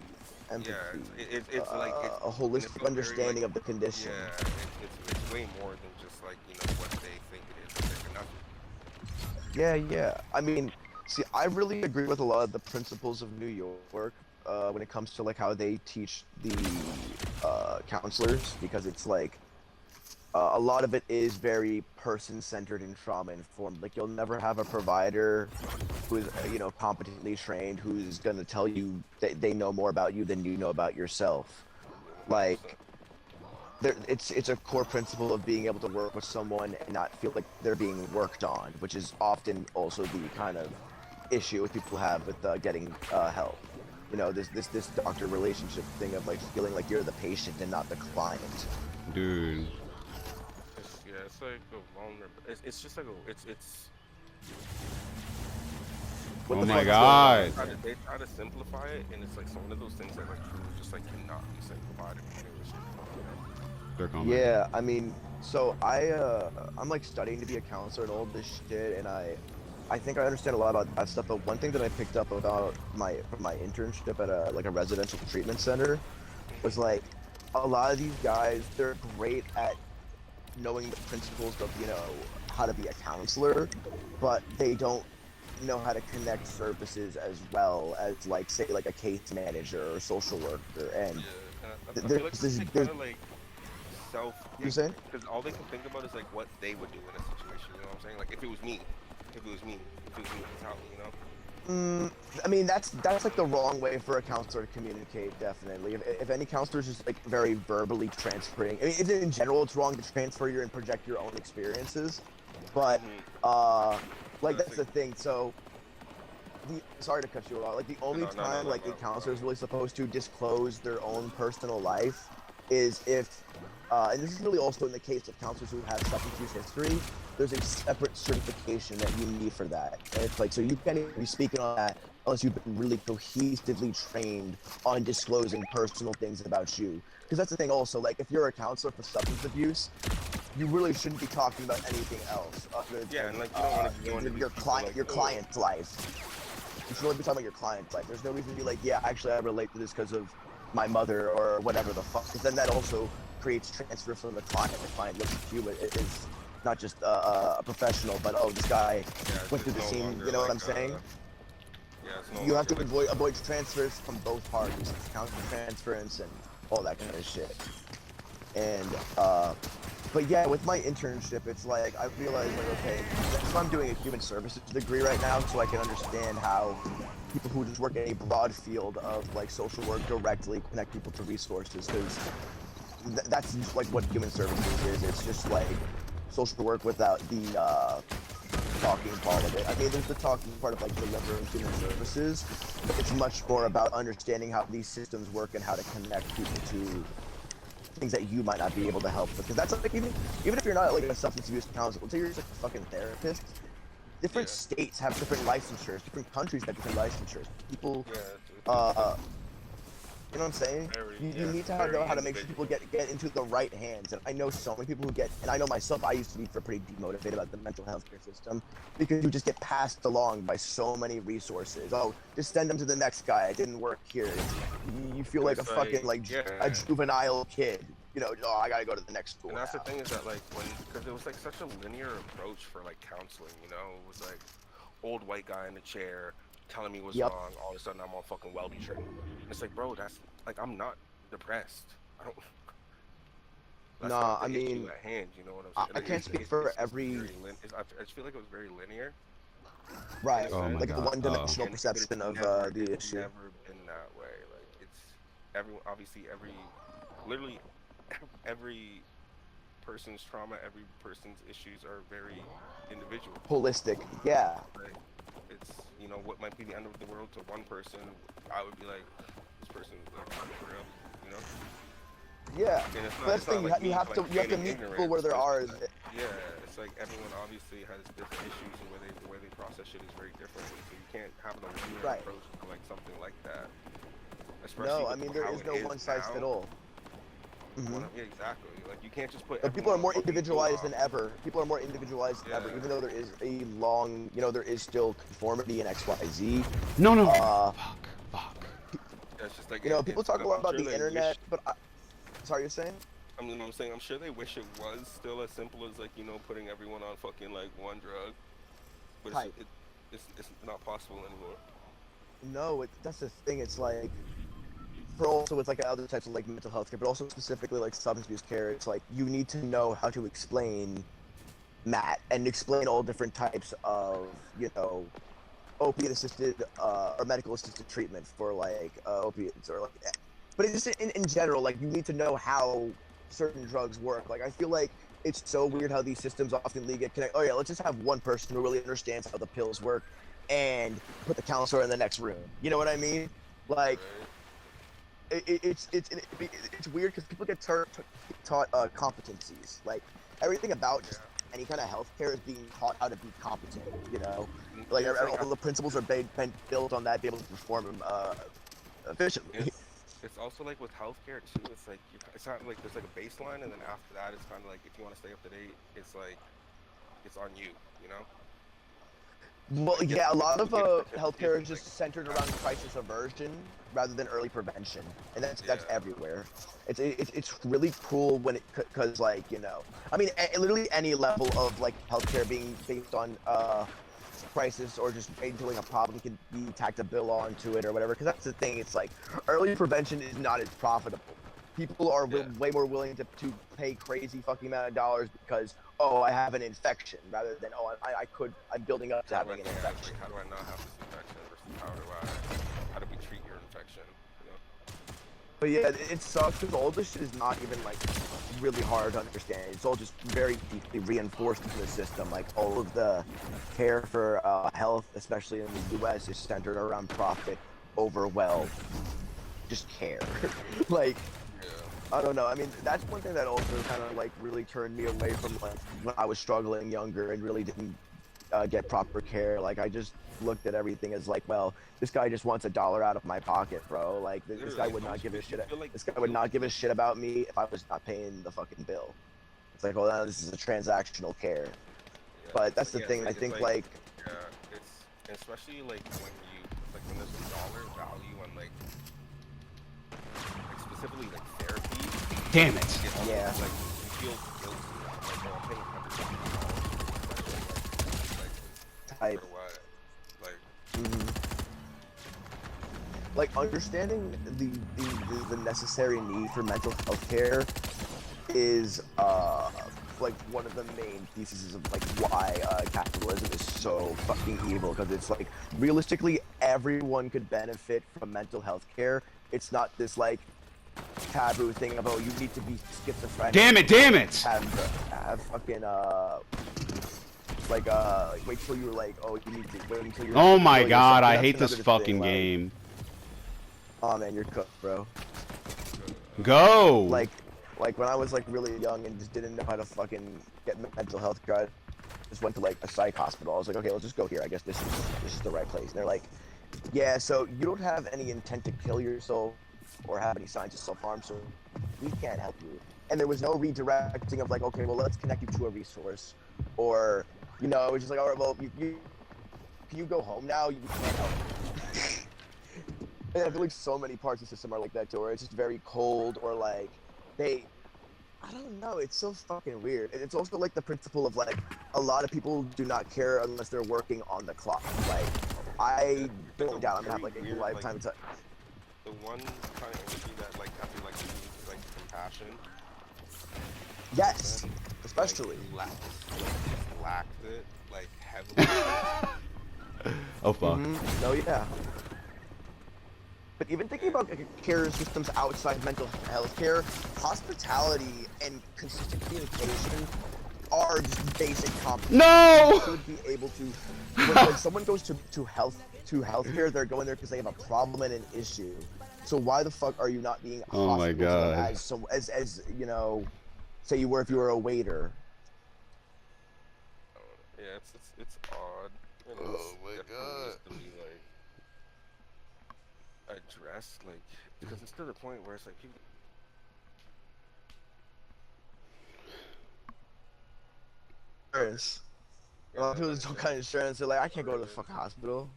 [SPEAKER 2] empathy,
[SPEAKER 3] Yeah, it's like
[SPEAKER 2] a
[SPEAKER 3] it's
[SPEAKER 2] holistic
[SPEAKER 3] very,
[SPEAKER 2] understanding
[SPEAKER 3] like,
[SPEAKER 2] of the condition.
[SPEAKER 3] yeah, it's way more than just like what they think it is. It's like nothing.
[SPEAKER 2] Yeah. I mean, see, I really agree with a lot of the principles of New York when it comes to like how they teach the counselors, because it's like a lot of it is very person-centered and trauma-informed. Like you'll never have a provider who's competently trained who's gonna tell you that they know more about you than you know about yourself. Like it's a core principle of being able to work with someone and not feel like they're being worked on, which is often also the kind of issue with people have with getting help. This doctor relationship thing of like feeling like you're the patient and not the client.
[SPEAKER 1] Dude.
[SPEAKER 3] It's like a vulnerable. It's just like it's.
[SPEAKER 2] What
[SPEAKER 1] Oh
[SPEAKER 2] the
[SPEAKER 1] my
[SPEAKER 2] fuck is
[SPEAKER 1] God.
[SPEAKER 3] They try to simplify it, and it's like one of those things that like truly just like cannot be simplified.
[SPEAKER 1] They're coming.
[SPEAKER 2] Yeah, I mean, so I'm like studying to be a counselor and all this shit, and I think I understand a lot about that stuff. But one thing that I picked up about from my internship at a residential treatment center was like a lot of these guys, they're great at knowing the principles of how to be a counselor, but they don't know how to connect services as well as like say like a case manager or social worker. And
[SPEAKER 3] I feel like
[SPEAKER 2] there's
[SPEAKER 3] kind of like self.
[SPEAKER 2] You saying?
[SPEAKER 3] Because all they can think about is like what they would do in a situation. You know what I'm saying? Like if it was me,
[SPEAKER 2] I mean, that's like the wrong way for a counselor to communicate. Definitely, if any counselor is just like very verbally transferring. I mean, in general, it's wrong to transfer and project your own experiences. But like that's the thing. So, sorry to cut you off. Like the only time like a counselor is really supposed to disclose their own personal life is if, and this is really also in the case of counselors who have substance use history. There's a separate certification that you need for that. And it's like, so you can't even be speaking on that unless you've been really cohesively trained on disclosing personal things about you. Because that's the thing also, like if you're a counselor for substance abuse, you really shouldn't be talking about anything else other than
[SPEAKER 3] and like you don't want to
[SPEAKER 2] your client's life. You should only be talking about your client's life. There's no reason to be like, yeah, actually I relate to this because of my mother or whatever the fuck. Because then that also creates transfer from the client. The client looks at you as not just a professional, but this guy went through the scene. You know what I'm saying? You have to avoid transfers from both parties, counter transference and all that kind of shit. And but yeah, with my internship, it's like I realized like okay, so I'm doing a human services degree right now, so I can understand how people who just work in a broad field of like social work directly connect people to resources, because that's like what human services is. It's just like social work without the talking part of it. I mean, there's the talking part of like delivering human services, but it's much more about understanding how these systems work and how to connect people to things that you might not be able to help with. Because that's like even if you're not like a substance abuse counselor, let's say you're just like a fucking therapist. Different states have different licensures. Different countries have different licensures. People, you know what I'm saying? You need to know how to make sure people get into the right hands. And I know so many people who get, and I know myself, I used to be pretty demotivated about the mental health care system because you just get passed along by so many resources. Oh, just send them to the next guy. It didn't work here. You feel like a fucking a juvenile kid. You know, oh, I gotta go to the next school.
[SPEAKER 3] And that's
[SPEAKER 2] now.
[SPEAKER 3] the thing is that like because it was like such a linear approach for like counseling. You know, it was like old white guy in the chair telling me what's wrong. All of a sudden, I'm on fucking Wellbutrin. It's like, bro, that's like I'm not depressed. I don't. That's not the issue at hand, you know what I'm saying?
[SPEAKER 2] I can't speak for every.
[SPEAKER 3] I just feel like it was very linear.
[SPEAKER 2] Right.
[SPEAKER 1] Oh my
[SPEAKER 2] like
[SPEAKER 1] God.
[SPEAKER 2] a one-dimensional perception of the issue.
[SPEAKER 3] It's never been that way. Like it's literally every person's trauma, every person's issues are very individual.
[SPEAKER 2] Holistic. Yeah.
[SPEAKER 3] Right? It's what might be the end of the world to one person, I would be like, this person is like for real, you know?
[SPEAKER 2] Yeah.
[SPEAKER 3] And it's
[SPEAKER 2] But that's the thing,
[SPEAKER 3] like
[SPEAKER 2] you have to meet people where there are.
[SPEAKER 3] Yeah, it's like everyone obviously has different issues and where they shit is very different. So you can't have a linear
[SPEAKER 2] Right.
[SPEAKER 3] approach to like something like that. Especially
[SPEAKER 2] No,
[SPEAKER 3] with
[SPEAKER 2] I mean there
[SPEAKER 3] how
[SPEAKER 2] is
[SPEAKER 3] it
[SPEAKER 2] no one size
[SPEAKER 3] now.
[SPEAKER 2] fit all.
[SPEAKER 3] Well, yeah, exactly. Like you can't just put.
[SPEAKER 2] But people are
[SPEAKER 3] everyone
[SPEAKER 2] more
[SPEAKER 3] on fucking
[SPEAKER 2] individualized than
[SPEAKER 3] co-op.
[SPEAKER 2] ever. People are more individualized than ever,
[SPEAKER 3] Yeah.
[SPEAKER 2] even though there is a long, there is still conformity in XYZ.
[SPEAKER 1] No, no.
[SPEAKER 2] Uh,
[SPEAKER 1] Fuck.
[SPEAKER 3] It's just like
[SPEAKER 2] people talk a lot about the internet, but sorry, you're saying?
[SPEAKER 3] I'm saying I'm sure they wish it was still as simple as like putting everyone on fucking like one drug, but
[SPEAKER 2] Type.
[SPEAKER 3] it's not possible anymore.
[SPEAKER 2] No, that's the thing. It's like, for also with like other types of like mental health care, but also specifically like substance abuse care. It's like you need to know how to explain Matt and explain all different types of opiate assisted or medical assisted treatment for like opiates or like. But it's just in general, like you need to know how certain drugs work. Like I feel like it's so weird how these systems often get connected. Oh yeah, let's just have one person who really understands how the pills work, and put the counselor in the next room. You know what I mean? Like it's weird because people get taught competencies. Like everything about just any kind of healthcare is being taught how to be competent. Like all the principles are built on that, be able to perform efficiently.
[SPEAKER 3] It's also like with healthcare too. It's like it's not like there's like a baseline, and then after that, it's kind of like if you want to stay up to date, it's like it's on you.
[SPEAKER 2] Well,
[SPEAKER 3] Like,
[SPEAKER 2] yeah, a lot of
[SPEAKER 3] certificates,
[SPEAKER 2] healthcare is
[SPEAKER 3] like-
[SPEAKER 2] just centered around crisis aversion rather than early prevention, and that's everywhere. It's really cool when because like I mean literally any level of like healthcare being based on crisis or just doing a problem can be tacked a bill onto it or whatever. Because that's the thing. It's like early prevention is not as profitable. People are way more willing to pay crazy fucking amount of dollars because I have an infection rather than I'm building up to having an infection.
[SPEAKER 3] How do I not have this infection versus how do we treat your infection?
[SPEAKER 2] But yeah, it sucks because all this shit is not even like really hard to understand. It's all just very deeply reinforced in the system. Like all of the care for health, especially in the U.S., is centered around profit over just care. Like. I don't know. I mean, that's one thing that also kind of like really turned me away from like when I was struggling younger and really didn't get proper care. Like I just looked at everything as like, well, this guy just wants $1 out of my pocket, bro. Like this guy would not give a shit. This guy would not give a shit about me if I was not paying the fucking bill. It's like, well, now this is a transactional care.
[SPEAKER 3] Yeah,
[SPEAKER 2] but that's the thing. I think like.
[SPEAKER 3] Yeah, it's especially like when there's a dollar value on like specifically like therapy.
[SPEAKER 1] Damn it.
[SPEAKER 2] Yeah.
[SPEAKER 3] Like you feel guilty. Like, oh, I'm paying $100
[SPEAKER 2] Type.
[SPEAKER 3] for what?
[SPEAKER 2] Like understanding the necessary need for mental health care is like one of the main theses of like why capitalism is so fucking evil, because it's like realistically everyone could benefit from mental health care. It's not this like taboo thing of you need to be schizophrenic.
[SPEAKER 1] Damn it!
[SPEAKER 2] Have fucking wait till you're like you need to wait until you're.
[SPEAKER 1] Oh my
[SPEAKER 2] until
[SPEAKER 1] god,
[SPEAKER 2] you're
[SPEAKER 1] I hate this
[SPEAKER 2] another
[SPEAKER 1] fucking
[SPEAKER 2] thing,
[SPEAKER 1] game.
[SPEAKER 2] Oh man, you're cooked, bro.
[SPEAKER 1] Go!
[SPEAKER 2] Like when I was like really young and just didn't know how to fucking get mental health care, I just went to like a psych hospital. I was like, okay, let's just go here. I guess this is the right place. And they're like, yeah, so you don't have any intent to kill yourself or have any signs of self-harm, so we can't help you. And there was no redirecting of like, okay, well, let's connect you to a resource, or it was just like, all right, well, can you go home now? You can't help. And I feel like so many parts of the system are like that too, where it's just very cold, or like I don't know, it's so fucking weird. And it's also like the principle of like a lot of people do not care unless they're working on the clock. Like I don't doubt I'm gonna have like a lifetime to.
[SPEAKER 3] The one kind of industry that like I feel like needs like compassion.
[SPEAKER 2] Yes, especially.
[SPEAKER 3] Lacked it like heavily.
[SPEAKER 1] Oh fuck.
[SPEAKER 2] No, yeah. But even thinking about care systems outside mental health care, hospitality and consistent communication are just basic competencies.
[SPEAKER 1] No!
[SPEAKER 2] You should be able to. When someone goes to healthcare, they're going there because they have a problem and an issue. So why the fuck are you not being
[SPEAKER 1] Oh my god.
[SPEAKER 2] as say you were if you were a waiter?
[SPEAKER 3] Yeah, it's odd. progress, like, because it's to the point where it's like people.
[SPEAKER 2] Insurance. A lot of people just don't got insurance. They're like, I can't go to the fucking hospital.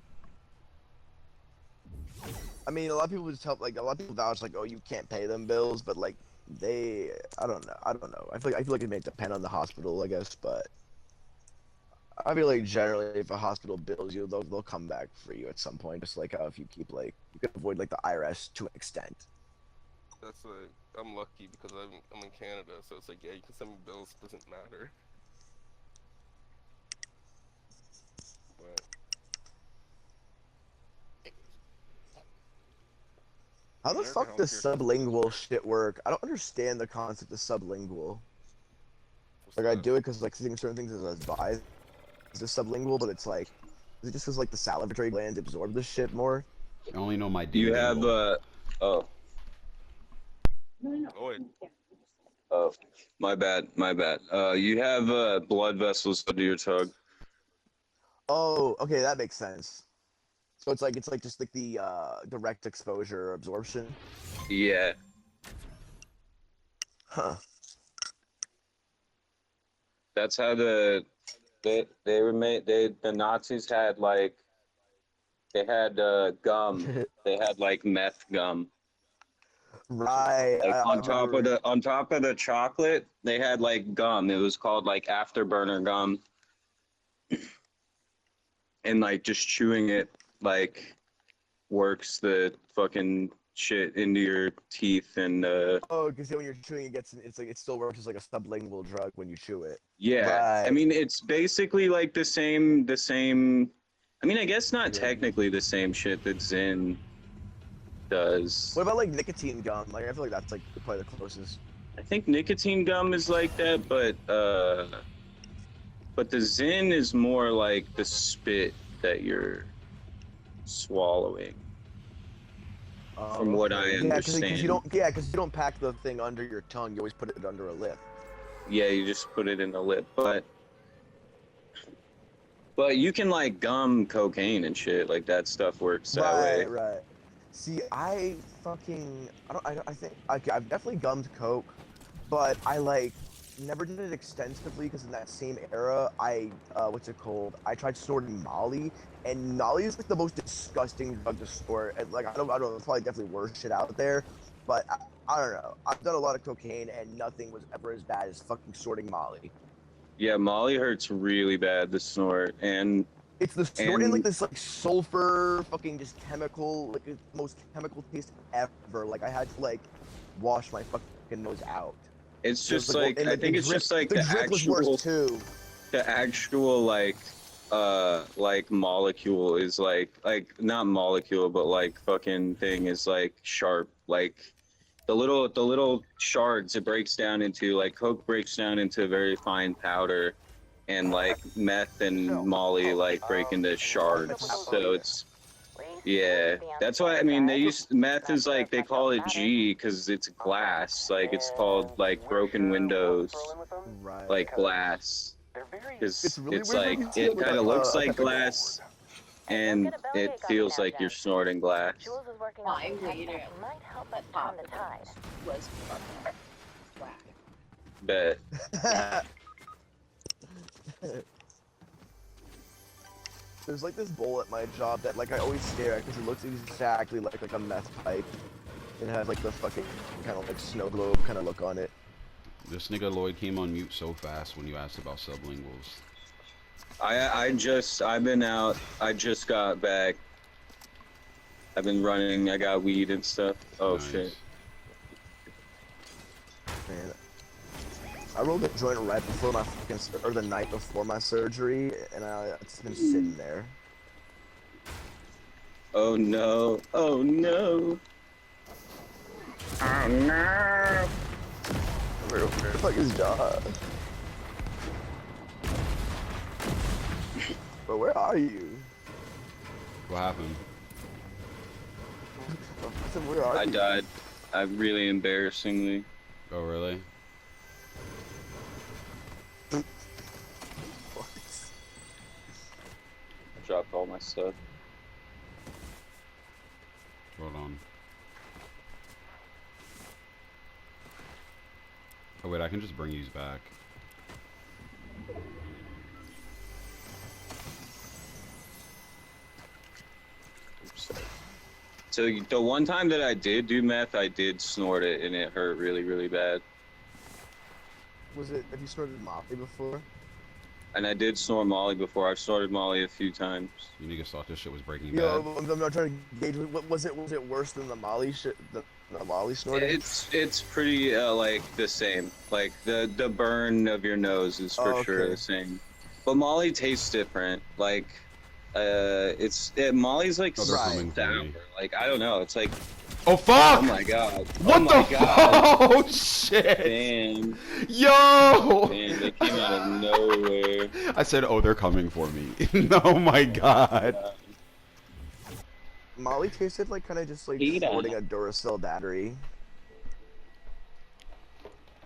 [SPEAKER 2] I mean, a lot of people just help. Like, a lot of people vouch like, oh, you can't pay them bills, but like, I don't know. I feel like it may depend on the hospital, I guess, but I feel like generally, if a hospital bills you, they'll come back for you at some point. Just like how if you keep like, you can avoid like the IRS to an extent.
[SPEAKER 3] That's like, I'm lucky because I'm in Canada, so it's like, yeah, you can send me bills, doesn't matter. But
[SPEAKER 2] How the
[SPEAKER 3] American
[SPEAKER 2] fuck does
[SPEAKER 3] healthcare system
[SPEAKER 2] sublingual shit work? I don't understand the concept of sublingual.
[SPEAKER 3] was
[SPEAKER 2] Like I
[SPEAKER 3] the-
[SPEAKER 2] do it because like seeing certain things is advised. It's just sublingual, but it's like, is it just because like the salivary glands absorb this shit more?
[SPEAKER 1] I only know my
[SPEAKER 4] You have oh
[SPEAKER 3] Oh, wait,
[SPEAKER 4] oh my bad. You have blood vessels under your tongue.
[SPEAKER 2] Oh, okay, that makes sense. So it's like just like the direct exposure absorption.
[SPEAKER 4] Yeah.
[SPEAKER 2] Huh.
[SPEAKER 4] That's how the Nazis had like they had gum. They had like meth gum.
[SPEAKER 2] Right.
[SPEAKER 4] Like
[SPEAKER 2] I remember.
[SPEAKER 4] on top of the chocolate, they had like gum. It was called like afterburner gum. And like just chewing it like works the fucking shit into your teeth and
[SPEAKER 2] Oh, because when you're chewing, it's like it still works as like a sublingual drug when you chew it.
[SPEAKER 4] yeah. I
[SPEAKER 2] Right.
[SPEAKER 4] mean it's basically like the same I mean I guess not
[SPEAKER 2] Yeah.
[SPEAKER 4] technically the same shit that Zen does.
[SPEAKER 2] What about like nicotine gum? Like I feel like that's like probably the closest.
[SPEAKER 4] I think nicotine gum is like that, but the Zen is more like the spit that you're swallowing. From what I
[SPEAKER 2] Yeah, because
[SPEAKER 4] understand.
[SPEAKER 2] you don't pack the thing under your tongue. You always put it under a lip.
[SPEAKER 4] Yeah, you just put it in the lip, but you can like gum cocaine and shit. Like that stuff works that way.
[SPEAKER 2] Right. See, I think I've definitely gummed coke, but I like never did it extensively because in that same era, what's it called? I tried snorting Molly, and Molly is like the most disgusting drug to snort. And like I don't know, it's probably definitely worse shit out there, but I don't know. I've done a lot of cocaine, and nothing was ever as bad as fucking snorting Molly.
[SPEAKER 4] Yeah, Molly hurts really bad to snort, and
[SPEAKER 2] It's the snort and like this like sulfur fucking just chemical, like the most chemical taste ever. Like I had to like wash my fucking nose out.
[SPEAKER 4] it's
[SPEAKER 2] So it's
[SPEAKER 4] just like I think it's just like
[SPEAKER 2] the drip was worse too.
[SPEAKER 4] the actual like molecule is like not molecule but like fucking thing is like sharp, like the little shards it breaks down into, like coke breaks down into a very fine powder, and like meth and Molly like break into shards, so it's yeah, that's why I mean they use meth is like they call it G because it's glass, like it's called like broken windows,
[SPEAKER 2] Right.
[SPEAKER 4] like glass, because
[SPEAKER 2] It's really
[SPEAKER 4] it's
[SPEAKER 2] weird
[SPEAKER 4] like
[SPEAKER 2] when you see
[SPEAKER 4] it
[SPEAKER 2] it with,
[SPEAKER 4] kind of
[SPEAKER 2] like,
[SPEAKER 4] looks like
[SPEAKER 2] pepper
[SPEAKER 4] glass and it feels like you're snorting glass.
[SPEAKER 5] Jules is working
[SPEAKER 6] My
[SPEAKER 5] on some tech
[SPEAKER 6] reader
[SPEAKER 5] that might help us turn the tide.
[SPEAKER 6] was fucking whack.
[SPEAKER 4] Bet.
[SPEAKER 2] There's like this bowl at my job that like I always stare at because it looks exactly like a meth pipe. It has like the fucking kind of like snow globe kind of look on it.
[SPEAKER 1] This nigga Lloyd came on mute so fast when you asked about sublinguals.
[SPEAKER 4] I've been out. I just got back. I've been running. I got weed and stuff. Oh
[SPEAKER 1] Nice.
[SPEAKER 4] shit.
[SPEAKER 2] Man, I rolled a joint right before my fucking or the night before my surgery, and it's been sitting there.
[SPEAKER 4] Oh no. Oh no. Oh no.
[SPEAKER 2] Where the fuck is John? But where are you?
[SPEAKER 1] What happened?
[SPEAKER 2] I said, where are
[SPEAKER 4] I
[SPEAKER 2] you?
[SPEAKER 4] died. I really embarrassingly.
[SPEAKER 1] Oh, really?
[SPEAKER 2] What?
[SPEAKER 4] I dropped all my stuff.
[SPEAKER 1] Hold on. Oh wait, I can just bring these back.
[SPEAKER 4] So the one time that I did do meth, I did snort it, and it hurt really, really bad.
[SPEAKER 2] Was it? Have you snorted Molly before?
[SPEAKER 4] And I did snort Molly before. I've snorted Molly a few times.
[SPEAKER 1] You niggas thought this shit was Breaking
[SPEAKER 2] Yo,
[SPEAKER 1] Bad.
[SPEAKER 2] I'm not trying to gauge. What was it? Was it worse than the Molly shit? The Molly snorting?
[SPEAKER 4] It's pretty like the same. Like the burn of your nose is for sure
[SPEAKER 2] okay.
[SPEAKER 4] the same. But Molly tastes different. Like Molly's like
[SPEAKER 1] Oh, they're coming for
[SPEAKER 4] sour.
[SPEAKER 1] me.
[SPEAKER 4] Like I don't know. It's like
[SPEAKER 1] Oh fuck!
[SPEAKER 4] oh my god.
[SPEAKER 1] What
[SPEAKER 4] oh
[SPEAKER 1] the
[SPEAKER 4] my god.
[SPEAKER 1] fuck? Oh shit!
[SPEAKER 4] Damn.
[SPEAKER 1] Yo!
[SPEAKER 4] Man, they came out of nowhere.
[SPEAKER 1] I said, oh, they're coming for me. Oh my god.
[SPEAKER 2] Molly tasted like kind of just like
[SPEAKER 4] Eat 'em.
[SPEAKER 2] snorting a Duracell battery.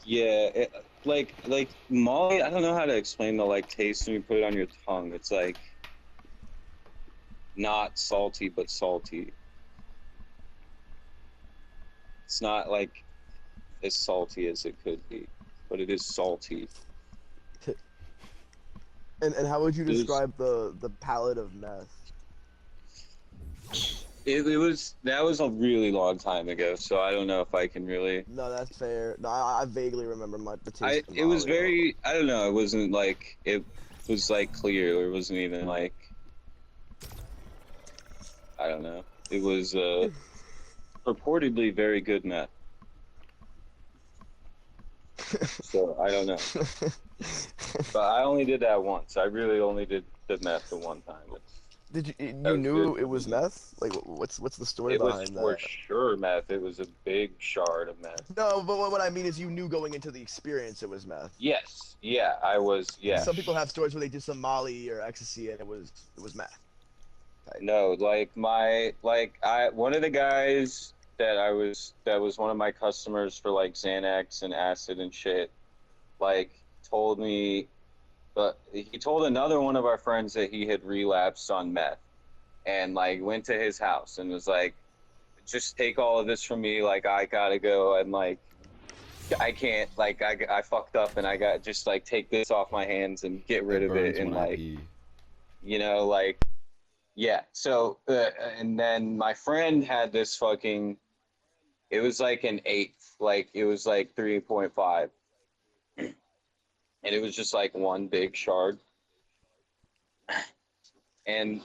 [SPEAKER 4] Yeah, like Molly. I don't know how to explain the like taste when you put it on your tongue. It's like not salty, but salty. It's not like as salty as it could be, but it is salty.
[SPEAKER 2] And how would you
[SPEAKER 4] Is-
[SPEAKER 2] describe the palette of meth?
[SPEAKER 4] That was a really long time ago, so I don't know if I can really.
[SPEAKER 2] No, that's fair. No, I vaguely remember the taste. of
[SPEAKER 4] It was
[SPEAKER 2] Molly.
[SPEAKER 4] very. I don't know. It wasn't like it was like clear. It wasn't even like. I don't know. It was purportedly very good meth. So I don't know. But I only did that once. I really only did the meth the one time.
[SPEAKER 2] Did you
[SPEAKER 4] was
[SPEAKER 2] knew
[SPEAKER 4] good.
[SPEAKER 2] it was meth? Like what's the story
[SPEAKER 4] It was
[SPEAKER 2] behind
[SPEAKER 4] for
[SPEAKER 2] that?
[SPEAKER 4] sure meth. It was a big shard of meth.
[SPEAKER 2] No, but what I mean is you knew going into the experience it was meth.
[SPEAKER 4] Yes. Yeah, I was. Yeah.
[SPEAKER 2] Some people have stories where they did some Molly or ecstasy and it was meth.
[SPEAKER 4] No, one of the guys that was one of my customers for like Xanax and acid and shit, like told me, but he told another one of our friends that he had relapsed on meth, and like went to his house and was like, just take all of this from me, like I gotta go, and like I can't, like I fucked up and I got just like take this off my hands and get rid of it,
[SPEAKER 1] burns
[SPEAKER 4] and
[SPEAKER 1] when I
[SPEAKER 4] like
[SPEAKER 1] pee.
[SPEAKER 4] you know, like, yeah. So, and then my friend had this fucking, it was like an eighth, like it was like 3.5. And it was just like one big shard. And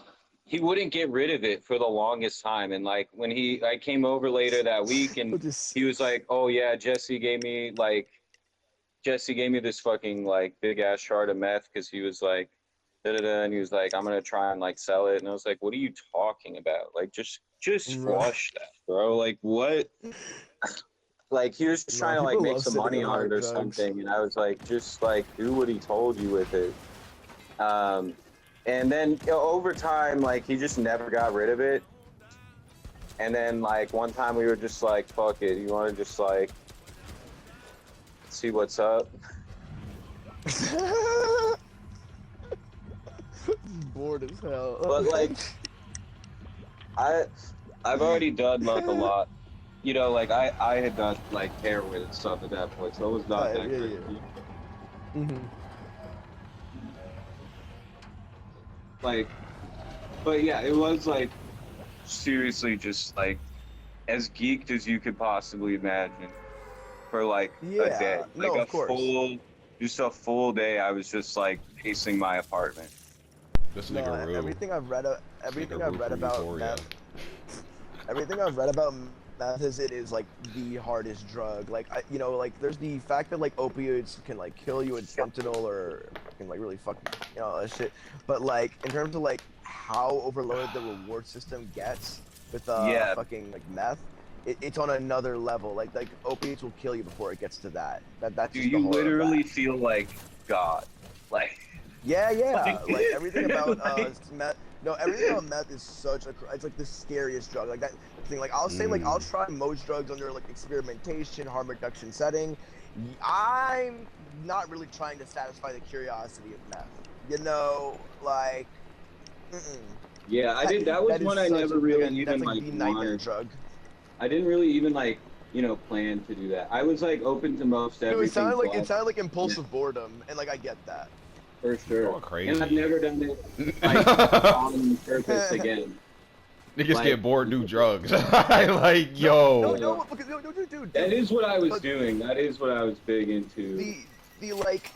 [SPEAKER 4] he wouldn't get rid of it for the longest time. And like when I came over later that week and he was like, oh yeah, Jesse gave me this fucking like big ass shard of meth because he was like, and he was like, I'm gonna try and like sell it, and I was like, what are you talking about? Like just flush that, bro. Like what? Like he was just
[SPEAKER 2] No,
[SPEAKER 4] trying to like
[SPEAKER 2] people
[SPEAKER 4] make
[SPEAKER 2] love
[SPEAKER 4] some
[SPEAKER 2] sitting
[SPEAKER 4] money
[SPEAKER 2] on
[SPEAKER 4] on it
[SPEAKER 2] hard
[SPEAKER 4] or
[SPEAKER 2] drugs.
[SPEAKER 4] something, and I was like, just like do what he told you with it. And then over time, like he just never got rid of it. And then like one time we were just like, fuck it, you want to just like see what's up?
[SPEAKER 2] Bored as hell.
[SPEAKER 4] But like, I've already done like a lot. You know, like I had done like heroin and stuff at that point, so it was not that
[SPEAKER 2] Yeah,
[SPEAKER 4] crazy.
[SPEAKER 2] yeah. Mhm.
[SPEAKER 4] Like, but yeah, it was like seriously just like as geeked as you could possibly imagine for like a
[SPEAKER 2] Yeah,
[SPEAKER 4] day,
[SPEAKER 2] no,
[SPEAKER 4] like
[SPEAKER 2] of course.
[SPEAKER 4] just a full day. I was just like pacing my apartment.
[SPEAKER 1] This
[SPEAKER 2] No,
[SPEAKER 1] nigga Rue.
[SPEAKER 2] everything I've read, everything
[SPEAKER 1] Nigga
[SPEAKER 2] I've
[SPEAKER 1] Rue
[SPEAKER 2] read
[SPEAKER 1] from
[SPEAKER 2] about
[SPEAKER 1] Euphoria.
[SPEAKER 2] meth, everything I've read about meth is it is like the hardest drug. Like like there's the fact that like opioids can like kill you with fentanyl or can like really fuck that shit. But like in terms of like how overloaded the reward system gets with
[SPEAKER 4] Yeah.
[SPEAKER 2] fucking like meth, it's on another level. Like opiates will kill you before it gets to that. That's
[SPEAKER 4] Do
[SPEAKER 2] just the
[SPEAKER 4] you
[SPEAKER 2] horror of
[SPEAKER 4] literally
[SPEAKER 2] that.
[SPEAKER 4] feel like God? Like.
[SPEAKER 2] Yeah,
[SPEAKER 4] Like-
[SPEAKER 2] like everything about
[SPEAKER 4] like-
[SPEAKER 2] meth. No, everything about meth is it's like the scariest drug. Like that thing. Like I'll say, like I'll try most drugs under like experimentation, harm reduction setting. I'm not really trying to satisfy the curiosity of meth. You know, like.
[SPEAKER 4] Yeah, I did. That was
[SPEAKER 2] is
[SPEAKER 4] one I
[SPEAKER 2] such
[SPEAKER 4] never
[SPEAKER 2] a-
[SPEAKER 4] really
[SPEAKER 2] that's
[SPEAKER 4] even
[SPEAKER 2] like
[SPEAKER 4] like
[SPEAKER 2] the nightmare
[SPEAKER 4] wanted.
[SPEAKER 2] drug.
[SPEAKER 4] I didn't really even like plan to do that. I was like open to most
[SPEAKER 2] Dude,
[SPEAKER 4] everything.
[SPEAKER 2] it sounded like impulsive boredom, and like I get that.
[SPEAKER 4] For sure.
[SPEAKER 1] You're crazy.
[SPEAKER 4] And I've never done it like on purpose again.
[SPEAKER 1] Niggas
[SPEAKER 4] Like-
[SPEAKER 1] get bored, do drugs. Like, yo.
[SPEAKER 2] No, because no, dude.
[SPEAKER 4] That is what I was
[SPEAKER 2] But-
[SPEAKER 4] doing. That is what I was big into.
[SPEAKER 2] The like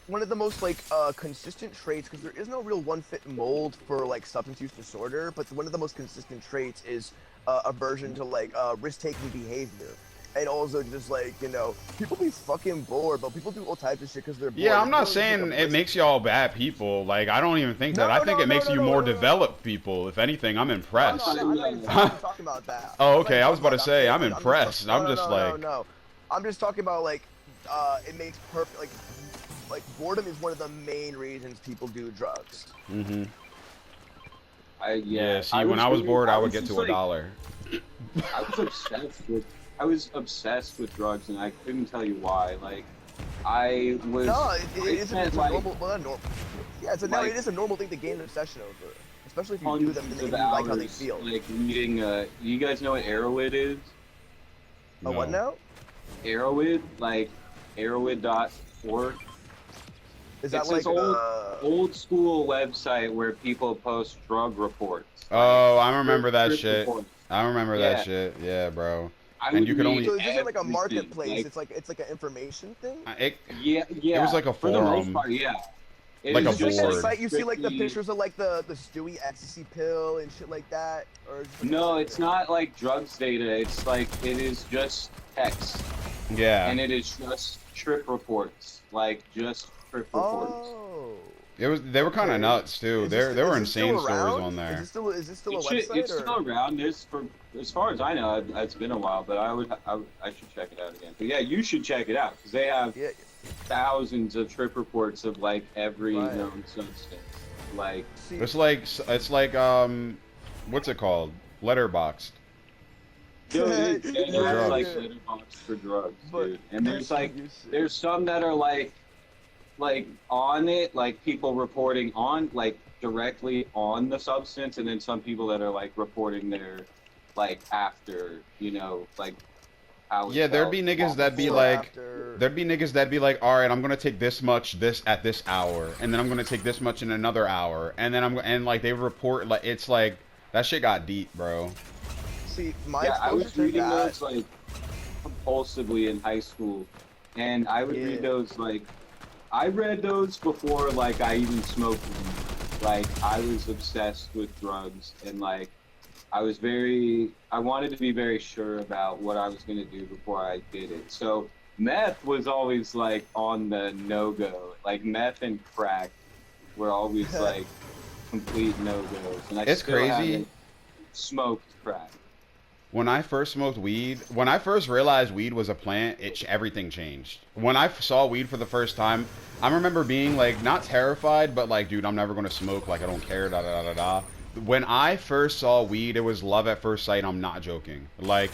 [SPEAKER 2] one of the most like consistent traits, because there is no real one fit mold for like substance use disorder, but one of the most consistent traits is aversion to like risk-taking behavior. And also just like, people be fucking bored, but people do all types of shit because they're bored.
[SPEAKER 1] Yeah, I'm not
[SPEAKER 2] It's really
[SPEAKER 1] saying
[SPEAKER 2] just, like,
[SPEAKER 1] it makes y'all bad people. Like, I don't even think that.
[SPEAKER 2] No,
[SPEAKER 1] I think
[SPEAKER 2] no,
[SPEAKER 1] it makes
[SPEAKER 2] no,
[SPEAKER 1] you
[SPEAKER 2] no,
[SPEAKER 1] more
[SPEAKER 2] no, no.
[SPEAKER 1] developed people. If anything, I'm impressed.
[SPEAKER 2] I'm not even talking about that.
[SPEAKER 1] Oh,
[SPEAKER 2] I'm not
[SPEAKER 1] okay,
[SPEAKER 2] even
[SPEAKER 1] I was about to
[SPEAKER 2] talking
[SPEAKER 1] say,
[SPEAKER 2] that.
[SPEAKER 1] I'm impressed. I'm just like-
[SPEAKER 2] No. I'm just talking about like, it makes perfect, like boredom is one of the main reasons people do drugs.
[SPEAKER 1] Mm-hmm.
[SPEAKER 4] Yeah.
[SPEAKER 1] See, when I was
[SPEAKER 4] really-
[SPEAKER 1] bored, I would get
[SPEAKER 4] just
[SPEAKER 1] to
[SPEAKER 4] like-
[SPEAKER 1] $1.
[SPEAKER 4] I was obsessed with drugs, and I couldn't tell you why. Like, I was.
[SPEAKER 2] No,
[SPEAKER 4] I
[SPEAKER 2] it's
[SPEAKER 4] spent,
[SPEAKER 2] a
[SPEAKER 4] like,
[SPEAKER 2] normal, well, not normal. Yeah,
[SPEAKER 4] like,
[SPEAKER 2] it is a normal thing to gain an obsession over, especially if you do them and
[SPEAKER 4] hundreds
[SPEAKER 2] you
[SPEAKER 4] of
[SPEAKER 2] like how they
[SPEAKER 4] hours,
[SPEAKER 2] feel.
[SPEAKER 4] like reading. You guys know what Arrowid is?
[SPEAKER 2] What now?
[SPEAKER 4] Arrowid, like Arrowid.org.
[SPEAKER 2] Is that
[SPEAKER 4] It's
[SPEAKER 2] like
[SPEAKER 4] this old school website where people post drug reports.
[SPEAKER 1] Oh, I remember that
[SPEAKER 4] Trip
[SPEAKER 1] shit.
[SPEAKER 4] reports.
[SPEAKER 1] I remember
[SPEAKER 4] Yeah.
[SPEAKER 1] that shit. Yeah, bro.
[SPEAKER 4] I
[SPEAKER 1] And
[SPEAKER 4] would
[SPEAKER 1] you could only-
[SPEAKER 4] read
[SPEAKER 2] So is this like a
[SPEAKER 4] everything,
[SPEAKER 2] marketplace?
[SPEAKER 4] like-
[SPEAKER 2] It's like an information thing.
[SPEAKER 1] It,
[SPEAKER 4] Yeah.
[SPEAKER 1] It was like a
[SPEAKER 4] For the most
[SPEAKER 1] forum.
[SPEAKER 4] part, yeah. It
[SPEAKER 1] Like
[SPEAKER 4] is
[SPEAKER 1] a
[SPEAKER 2] Is this like
[SPEAKER 1] board.
[SPEAKER 2] a site you see like the
[SPEAKER 4] strictly-
[SPEAKER 2] pictures of like the Stewie ecstasy pill and shit like that, or? Is it like
[SPEAKER 4] No, it's not like drugs data. It's like it is just text,
[SPEAKER 1] yeah.
[SPEAKER 4] and it is just trip reports, like just trip reports.
[SPEAKER 2] Oh.
[SPEAKER 1] They were kind of
[SPEAKER 2] Okay.
[SPEAKER 1] nuts too.
[SPEAKER 2] Is
[SPEAKER 1] There
[SPEAKER 2] this-
[SPEAKER 1] were
[SPEAKER 2] is this still
[SPEAKER 1] insane stories
[SPEAKER 2] around?
[SPEAKER 1] on there.
[SPEAKER 2] Is it still a
[SPEAKER 4] It's
[SPEAKER 2] website?
[SPEAKER 4] still around. As far as I know, it's been a while, but I should check it out again. But yeah, you should check it out because they have
[SPEAKER 2] Yeah.
[SPEAKER 4] thousands of trip reports of like every
[SPEAKER 2] Right.
[SPEAKER 4] known substance. Like
[SPEAKER 2] See,
[SPEAKER 1] It's like what's it called? Letterboxed.
[SPEAKER 4] Yo, dude,
[SPEAKER 2] Yeah,
[SPEAKER 4] there's
[SPEAKER 1] drugs.
[SPEAKER 4] like letterbox for drugs,
[SPEAKER 2] But-
[SPEAKER 4] dude. And there's like
[SPEAKER 2] You said-
[SPEAKER 4] there's some that are like on it, like people reporting on like directly on the substance, and then some people that are like reporting their like after, like how it
[SPEAKER 1] Yeah, there'd
[SPEAKER 4] felt.
[SPEAKER 1] be niggas that'd be
[SPEAKER 2] before,
[SPEAKER 1] like,
[SPEAKER 2] after.
[SPEAKER 1] there'd be niggas that'd be like, all right, I'm gonna take this much at this hour, and then I'm gonna take this much in another hour, and then and like they report like it's like that shit got deep, bro.
[SPEAKER 2] See, my
[SPEAKER 4] Yeah, I was
[SPEAKER 2] exposure to
[SPEAKER 4] reading
[SPEAKER 2] that.
[SPEAKER 4] those like compulsively in high school, and I would
[SPEAKER 2] Yeah.
[SPEAKER 4] read those like I read those before like I even smoked them. Like I was obsessed with drugs, and like I wanted to be very sure about what I was gonna do before I did it. So meth was always like on the no-go. Like meth and crack were always like complete no-goes, and I
[SPEAKER 1] It's
[SPEAKER 4] still
[SPEAKER 1] crazy.
[SPEAKER 4] haven't smoked crack.
[SPEAKER 1] When I first smoked weed, when I first realized weed was a plant, everything changed. When I saw weed for the first time, I remember being like not terrified, but like, dude, I'm never gonna smoke. Like I don't care. Da da da da da. When I first saw weed, it was love at first sight. I'm not joking. Like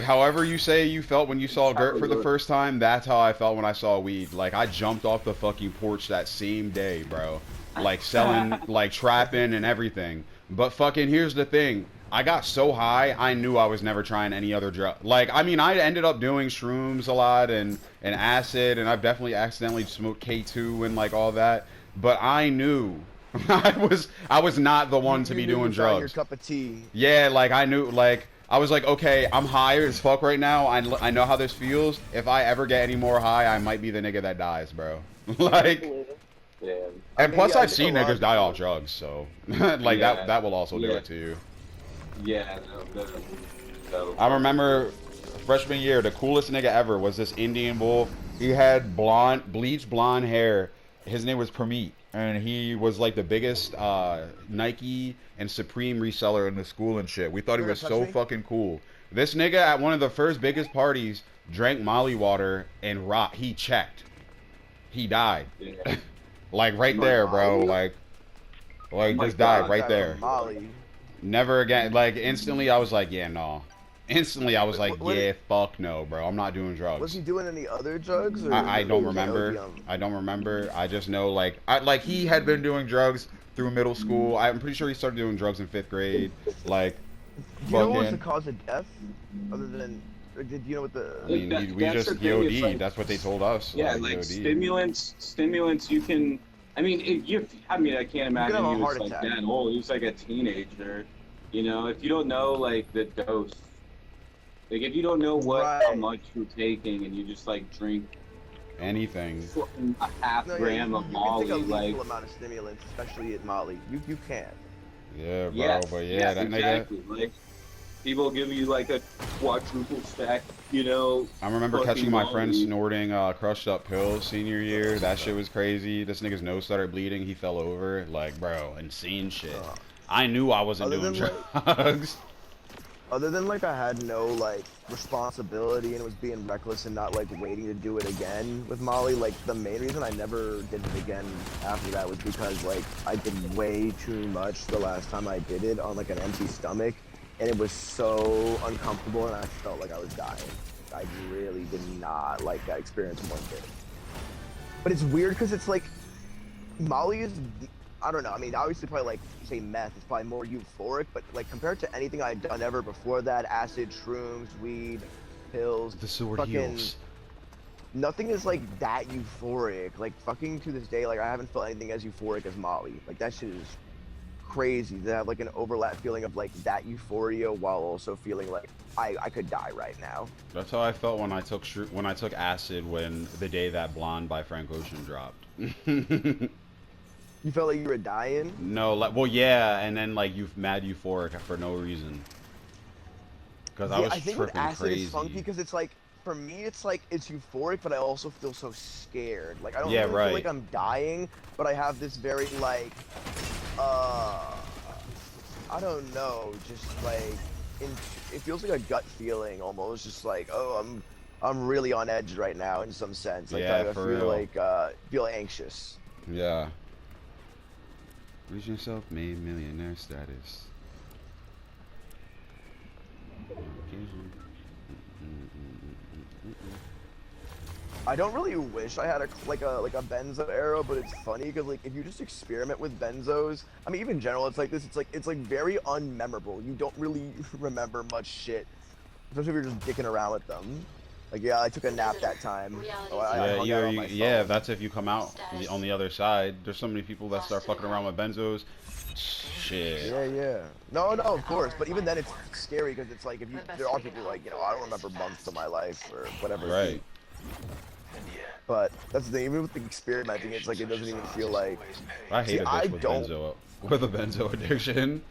[SPEAKER 1] however you say you felt when you saw Gert for the first time, that's how I felt when I saw weed. Like I jumped off the fucking porch that same day, bro. Like selling, like trapping and everything. But fucking here's the thing. I got so high, I knew I was never trying any other drug. Like, I mean, I ended up doing shrooms a lot and acid, and I've definitely accidentally smoked K2 and like all that. But I knew I was not the one to be
[SPEAKER 2] You knew
[SPEAKER 1] doing
[SPEAKER 2] it was not Your
[SPEAKER 1] drugs.
[SPEAKER 2] cup of tea.
[SPEAKER 1] Yeah, like I knew, like I was like, okay, I'm high as fuck right now. I know how this feels. If I ever get any more high, I might be the nigga that dies, bro. Like,
[SPEAKER 4] Yeah.
[SPEAKER 1] and
[SPEAKER 2] mean,
[SPEAKER 1] plus
[SPEAKER 2] yeah,
[SPEAKER 1] I've seen
[SPEAKER 2] a lot
[SPEAKER 1] niggas
[SPEAKER 2] of
[SPEAKER 1] die
[SPEAKER 2] people-
[SPEAKER 1] off drugs, so like
[SPEAKER 4] Yeah.
[SPEAKER 1] that will also do
[SPEAKER 4] Yeah.
[SPEAKER 1] it to you.
[SPEAKER 4] Yeah, no.
[SPEAKER 1] I remember freshman year, the coolest nigga ever was this Indian bull. He had bleached blonde hair. His name was Permeet, and he was like the biggest Nike and Supreme reseller in the school and shit. We thought he
[SPEAKER 2] You're
[SPEAKER 1] was
[SPEAKER 2] gonna
[SPEAKER 1] so
[SPEAKER 2] touch me?
[SPEAKER 1] fucking cool. This nigga at one of the first biggest parties drank Molly water and he checked. He died.
[SPEAKER 4] Yeah.
[SPEAKER 1] Like right there, bro. Like
[SPEAKER 4] my
[SPEAKER 1] just died
[SPEAKER 4] God,
[SPEAKER 1] right
[SPEAKER 2] Guy
[SPEAKER 1] there.
[SPEAKER 2] from Molly.
[SPEAKER 1] Never again. Like instantly, I was like, yeah, no. Instantly, I was like,
[SPEAKER 2] What-
[SPEAKER 1] yeah, fuck no, bro. I'm not doing
[SPEAKER 2] Was
[SPEAKER 1] drugs.
[SPEAKER 2] he doing any other drugs? Or
[SPEAKER 1] I don't
[SPEAKER 2] was it
[SPEAKER 1] remember.
[SPEAKER 2] opium?
[SPEAKER 1] I don't remember. I just know like he had been doing drugs through middle school. I'm pretty sure he started doing drugs in 5th grade. Like
[SPEAKER 2] Do you know what's the
[SPEAKER 1] fucking.
[SPEAKER 2] cause of death? Other than Or did you know what the?
[SPEAKER 1] I mean,
[SPEAKER 4] Like,
[SPEAKER 1] we
[SPEAKER 4] that's
[SPEAKER 1] just
[SPEAKER 4] the thing, it's
[SPEAKER 1] EOD.
[SPEAKER 4] like-
[SPEAKER 1] That's what they told us.
[SPEAKER 4] Yeah,
[SPEAKER 1] like,
[SPEAKER 4] like
[SPEAKER 1] EOD.
[SPEAKER 4] stimulants. You can. I mean, I mean, I can't imagine
[SPEAKER 2] have a
[SPEAKER 4] he was
[SPEAKER 2] heart
[SPEAKER 4] like
[SPEAKER 2] attack.
[SPEAKER 4] that old. He was like a teenager. You know, if you don't know like the dose, like if you don't know how
[SPEAKER 2] Right.
[SPEAKER 4] much you're taking, and you just like drink
[SPEAKER 1] Anything.
[SPEAKER 4] fucking a half
[SPEAKER 2] No, yeah,
[SPEAKER 4] gram
[SPEAKER 2] you
[SPEAKER 4] of
[SPEAKER 2] can
[SPEAKER 4] Molly,
[SPEAKER 2] take a lethal
[SPEAKER 4] like
[SPEAKER 2] amount of stimulants, especially at Molly. You can.
[SPEAKER 1] Yeah, bro.
[SPEAKER 4] yes,
[SPEAKER 1] But yeah,
[SPEAKER 4] yes,
[SPEAKER 1] that nigga.
[SPEAKER 4] exactly. Like people give you like a quadruple stack, you know.
[SPEAKER 1] I remember
[SPEAKER 4] fucking
[SPEAKER 1] catching my friend
[SPEAKER 4] Molly.
[SPEAKER 1] snorting crushed up pills senior year. That shit was crazy. This nigga's nose started bleeding. He fell over. Like, bro, insane shit. I knew I wasn't
[SPEAKER 2] Other
[SPEAKER 1] doing
[SPEAKER 2] than,
[SPEAKER 1] drugs.
[SPEAKER 2] Other than like I had no like responsibility and was being reckless and not like waiting to do it again with Molly, like the main reason I never did it again after that was because like I did way too much the last time I did it on like an empty stomach, and it was so uncomfortable and I felt like I was dying. I really did not like that experience one bit. But it's weird because it's like Molly is, I don't know. I mean, obviously, probably like you say meth is probably more euphoric, but like compared to anything I'd done ever before that, acid, shrooms, weed, pills,
[SPEAKER 1] The sword
[SPEAKER 2] fucking,
[SPEAKER 1] heals.
[SPEAKER 2] nothing is like that euphoric. Like fucking to this day, like I haven't felt anything as euphoric as Molly. Like that shit is crazy to have like an overlap feeling of like that euphoria while also feeling like I could die right now.
[SPEAKER 1] That's how I felt when I took acid when the day that Blonde by Frank Ocean dropped.
[SPEAKER 2] You felt like you were dying.
[SPEAKER 1] No, like, well, yeah, and then like mad euphoric for no reason. Because I was
[SPEAKER 2] I think with
[SPEAKER 1] tripping
[SPEAKER 2] acid
[SPEAKER 1] crazy.
[SPEAKER 2] is funky because it's like, for me, it's like it's euphoric, but I also feel so scared. Like I don't
[SPEAKER 1] Yeah,
[SPEAKER 2] really
[SPEAKER 1] right.
[SPEAKER 2] feel like I'm dying, but I have this very like, I don't know, just like, it feels like a gut feeling almost, just like, oh, I'm really on edge right now in some sense. Like
[SPEAKER 1] Yeah,
[SPEAKER 2] I
[SPEAKER 1] for
[SPEAKER 2] feel
[SPEAKER 1] real.
[SPEAKER 2] like feel anxious.
[SPEAKER 1] Yeah. Reaching self-made millionaire status.
[SPEAKER 2] I don't really wish I had a benzo arrow, but it's funny because like if you just experiment with benzos, I mean even in general, it's like this. It's like very unmemorable. You don't really remember much shit, especially if you're just dicking around with them. Like yeah, I took a nap that time. Oh, I hung out on my
[SPEAKER 1] Yeah,
[SPEAKER 2] phone.
[SPEAKER 1] that's if you come out on the other side. There's so many people that start fucking around with benzos. Shit.
[SPEAKER 2] Yeah. No, of course. But even then, it's scary because it's like if you there are people like I don't remember months of my life or whatever.
[SPEAKER 1] Right.
[SPEAKER 2] But that's the thing. Even with the experimenting, it's like it doesn't even feel like.
[SPEAKER 1] I hate a
[SPEAKER 2] See, I
[SPEAKER 1] bitch with
[SPEAKER 2] don't-
[SPEAKER 1] benzo addiction.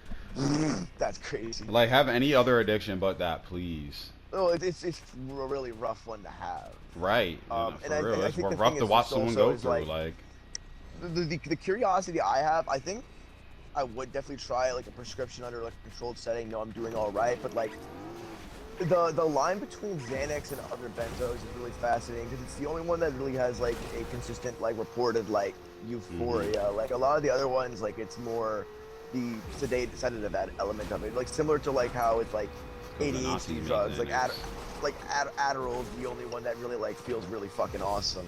[SPEAKER 2] That's crazy.
[SPEAKER 1] Like, have any other addiction but that, please.
[SPEAKER 2] No, it's a really rough one to have.
[SPEAKER 1] Right.
[SPEAKER 2] And
[SPEAKER 1] For
[SPEAKER 2] I
[SPEAKER 1] real.
[SPEAKER 2] think
[SPEAKER 1] That's
[SPEAKER 2] the
[SPEAKER 1] rough
[SPEAKER 2] thing
[SPEAKER 1] to
[SPEAKER 2] is
[SPEAKER 1] watch
[SPEAKER 2] just
[SPEAKER 1] someone
[SPEAKER 2] also
[SPEAKER 1] go
[SPEAKER 2] is,
[SPEAKER 1] through.
[SPEAKER 2] like,
[SPEAKER 1] Like,
[SPEAKER 2] The curiosity I have, I think I would definitely try like a prescription under like a controlled setting. No, I'm doing all right, but like the line between Xanax and other benzos is really fascinating because it's the only one that really has like a consistent like reported like euphoria. Like a lot of the other ones, like it's more the sedative element of it. Like similar to like how it's like
[SPEAKER 1] Nazis
[SPEAKER 2] ADHD
[SPEAKER 1] make
[SPEAKER 2] drugs, like
[SPEAKER 1] Xanax.
[SPEAKER 2] Adderall's the only one that really like feels really fucking awesome.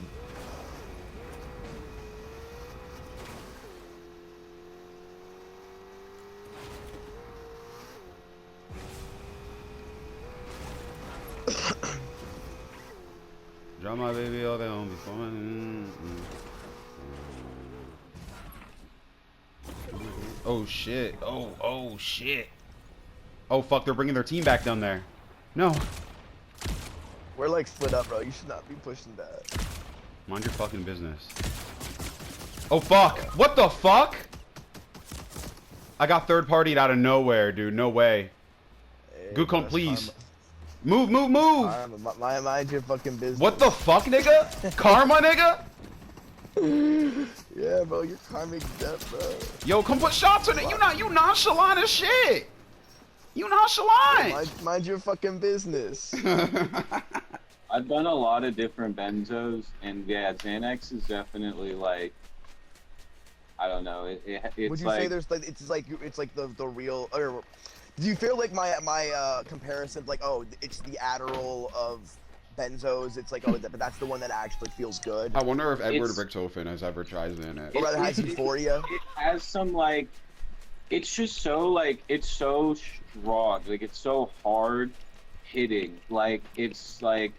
[SPEAKER 1] drop my baby all that on before. Oh shit. Oh shit. Oh fuck, they're bringing their team back down there. No.
[SPEAKER 2] We're like split up, bro. You should not be pushing that.
[SPEAKER 1] Mind your fucking business. Oh fuck! What the fuck? I got third partied out of nowhere, dude. No way.
[SPEAKER 2] Hey,
[SPEAKER 1] Gukon,
[SPEAKER 2] that's
[SPEAKER 1] please.
[SPEAKER 2] karma.
[SPEAKER 1] Move!
[SPEAKER 2] Karma. Mind your fucking business.
[SPEAKER 1] What the fuck, nigga? Karma, nigga?
[SPEAKER 2] Yeah, bro, you're karmic death, bro.
[SPEAKER 1] Yo, come put shots on it. You nonchalant as shit. You nonchalant.
[SPEAKER 2] Mind your fucking business.
[SPEAKER 4] I've done a lot of different benzos, and yeah, Xanax is definitely like, I don't know. It's
[SPEAKER 2] Would you
[SPEAKER 4] like,
[SPEAKER 2] say there's like it's like the real? Or do you feel like my comparison like it's the Adderall of benzos? It's like but that's the one that actually feels good.
[SPEAKER 1] I wonder if Edward
[SPEAKER 4] It's-
[SPEAKER 1] Richtofen has ever tried Xanax.
[SPEAKER 2] Or rather has euphoria.
[SPEAKER 4] It has some like, it's just so like, it's so strong, like it's so hard kidding. Like it's like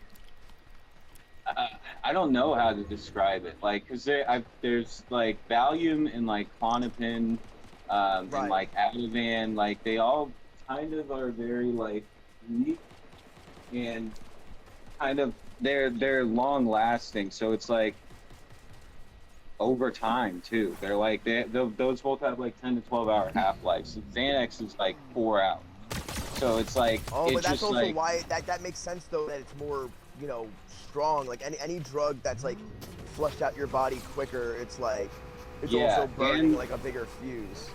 [SPEAKER 4] I don't know how to describe it. Like, cause there's like Valium and like Klonopin, and
[SPEAKER 2] Right.
[SPEAKER 4] like Ativan. Like they all kind of are very like unique and kind of they're long lasting. So it's like over time too. They're like those both have like 10 to 12 hour half lives. So Xanax is like 4 hours. So it's like
[SPEAKER 2] Oh,
[SPEAKER 4] it's
[SPEAKER 2] but that's
[SPEAKER 4] just
[SPEAKER 2] also
[SPEAKER 4] like
[SPEAKER 2] why that makes sense though, that it's more, you know, strong. Like any drug that's like flushed out your body quicker, it's like it's
[SPEAKER 4] Yeah,
[SPEAKER 2] also burning
[SPEAKER 4] and-
[SPEAKER 2] like a bigger fuse.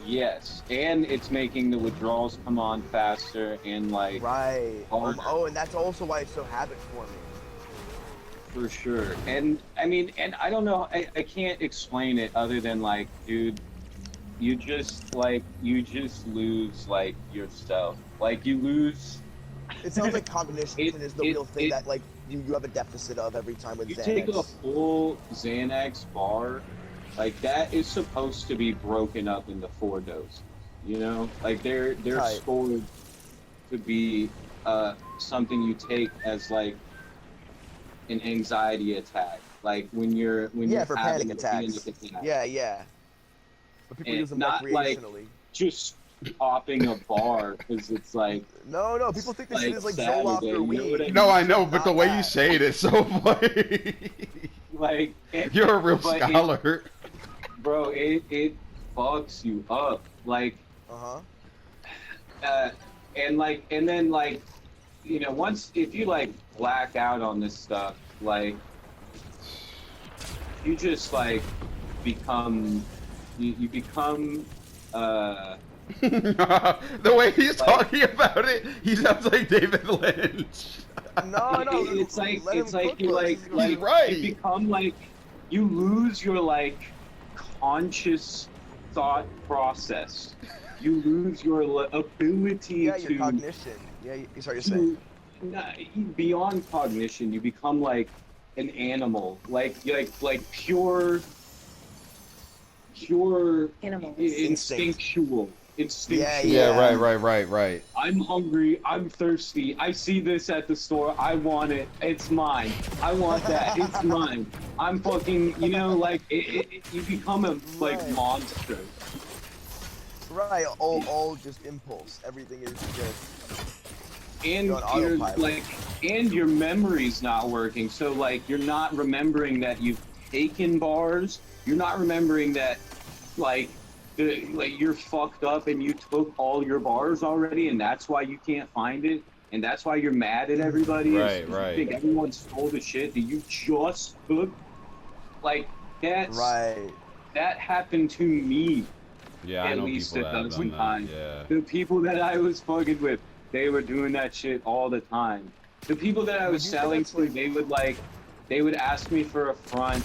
[SPEAKER 4] yes, and it's making the withdrawals come on faster and like
[SPEAKER 2] Right.
[SPEAKER 4] harder.
[SPEAKER 2] Oh, and that's also why it's so habit forming.
[SPEAKER 4] For sure. And I mean, and I don't know, I can't explain it other than like, dude, you just lose like yourself. Like you lose,
[SPEAKER 2] It sounds like cognition is the real thing
[SPEAKER 4] it-
[SPEAKER 2] that like you have a deficit of every time with
[SPEAKER 4] you
[SPEAKER 2] Xanax.
[SPEAKER 4] take a full Xanax bar, like that is supposed to be broken up into 4 doses. You know? Like they're
[SPEAKER 2] Tight.
[SPEAKER 4] scored to be something you take as like an anxiety attack. Like when you're
[SPEAKER 2] Yeah, for
[SPEAKER 4] having
[SPEAKER 2] panic
[SPEAKER 4] a panic
[SPEAKER 2] attacks.
[SPEAKER 4] attack.
[SPEAKER 2] Yeah. But people
[SPEAKER 4] And
[SPEAKER 2] use them
[SPEAKER 4] not, like,
[SPEAKER 2] recreationally.
[SPEAKER 4] Just popping a bar because it's like
[SPEAKER 2] No, people think this shit
[SPEAKER 4] like
[SPEAKER 2] is like
[SPEAKER 4] Saturday,
[SPEAKER 2] Zoloft
[SPEAKER 4] you
[SPEAKER 2] or
[SPEAKER 4] know
[SPEAKER 2] weed.
[SPEAKER 4] what I mean?
[SPEAKER 1] No, I know, but the
[SPEAKER 2] Not
[SPEAKER 1] way you
[SPEAKER 2] that.
[SPEAKER 1] say it is so funny.
[SPEAKER 4] like
[SPEAKER 1] You're a real
[SPEAKER 4] but
[SPEAKER 1] scholar.
[SPEAKER 4] bro, it fucks you up. Like
[SPEAKER 2] Uh-huh.
[SPEAKER 4] and then like, you know, once if you like black out on this stuff, like you just like become you become
[SPEAKER 1] The way he's talking about it, he sounds like David Lynch.
[SPEAKER 2] No,
[SPEAKER 4] it's like
[SPEAKER 2] let him
[SPEAKER 4] it's like
[SPEAKER 2] cook
[SPEAKER 4] you
[SPEAKER 2] us.
[SPEAKER 4] like
[SPEAKER 2] He's
[SPEAKER 4] like
[SPEAKER 1] right.
[SPEAKER 4] you become like you lose your like conscious thought process. You lose your ability
[SPEAKER 2] Yeah,
[SPEAKER 4] to
[SPEAKER 2] your cognition. Yeah, sorry, you're saying.
[SPEAKER 4] beyond cognition. You become like an animal, like pure
[SPEAKER 6] Animals.
[SPEAKER 4] instinctual.
[SPEAKER 2] Yeah.
[SPEAKER 1] Right.
[SPEAKER 4] I'm hungry. I'm thirsty. I see this at the store. I want it. It's mine. I want that. It's mine. I'm fucking. You know, like you become a like
[SPEAKER 2] Right.
[SPEAKER 4] monster.
[SPEAKER 2] Right, all just impulse. Everything is just
[SPEAKER 4] And
[SPEAKER 2] You're on
[SPEAKER 4] you're
[SPEAKER 2] autopilot.
[SPEAKER 4] like, and your memory's not working. So like, you're not remembering that you've taken bars. You're not remembering that, like you're fucked up and you took all your bars already, and that's why you can't find it, and that's why you're mad at everybody.
[SPEAKER 1] Right,
[SPEAKER 4] is
[SPEAKER 1] right.
[SPEAKER 4] You think everyone stole the shit that you just took. Like that's
[SPEAKER 2] right.
[SPEAKER 4] that happened to me.
[SPEAKER 1] Yeah, I
[SPEAKER 4] At
[SPEAKER 1] know
[SPEAKER 4] least
[SPEAKER 1] people
[SPEAKER 4] a
[SPEAKER 1] that have
[SPEAKER 4] dozen
[SPEAKER 1] done
[SPEAKER 4] times.
[SPEAKER 1] that.
[SPEAKER 4] The people that I was fucking with, they were doing that shit all the time. The people that I was
[SPEAKER 2] Would you say
[SPEAKER 4] selling
[SPEAKER 2] that's
[SPEAKER 4] to,
[SPEAKER 2] like-
[SPEAKER 4] they would ask me for a front,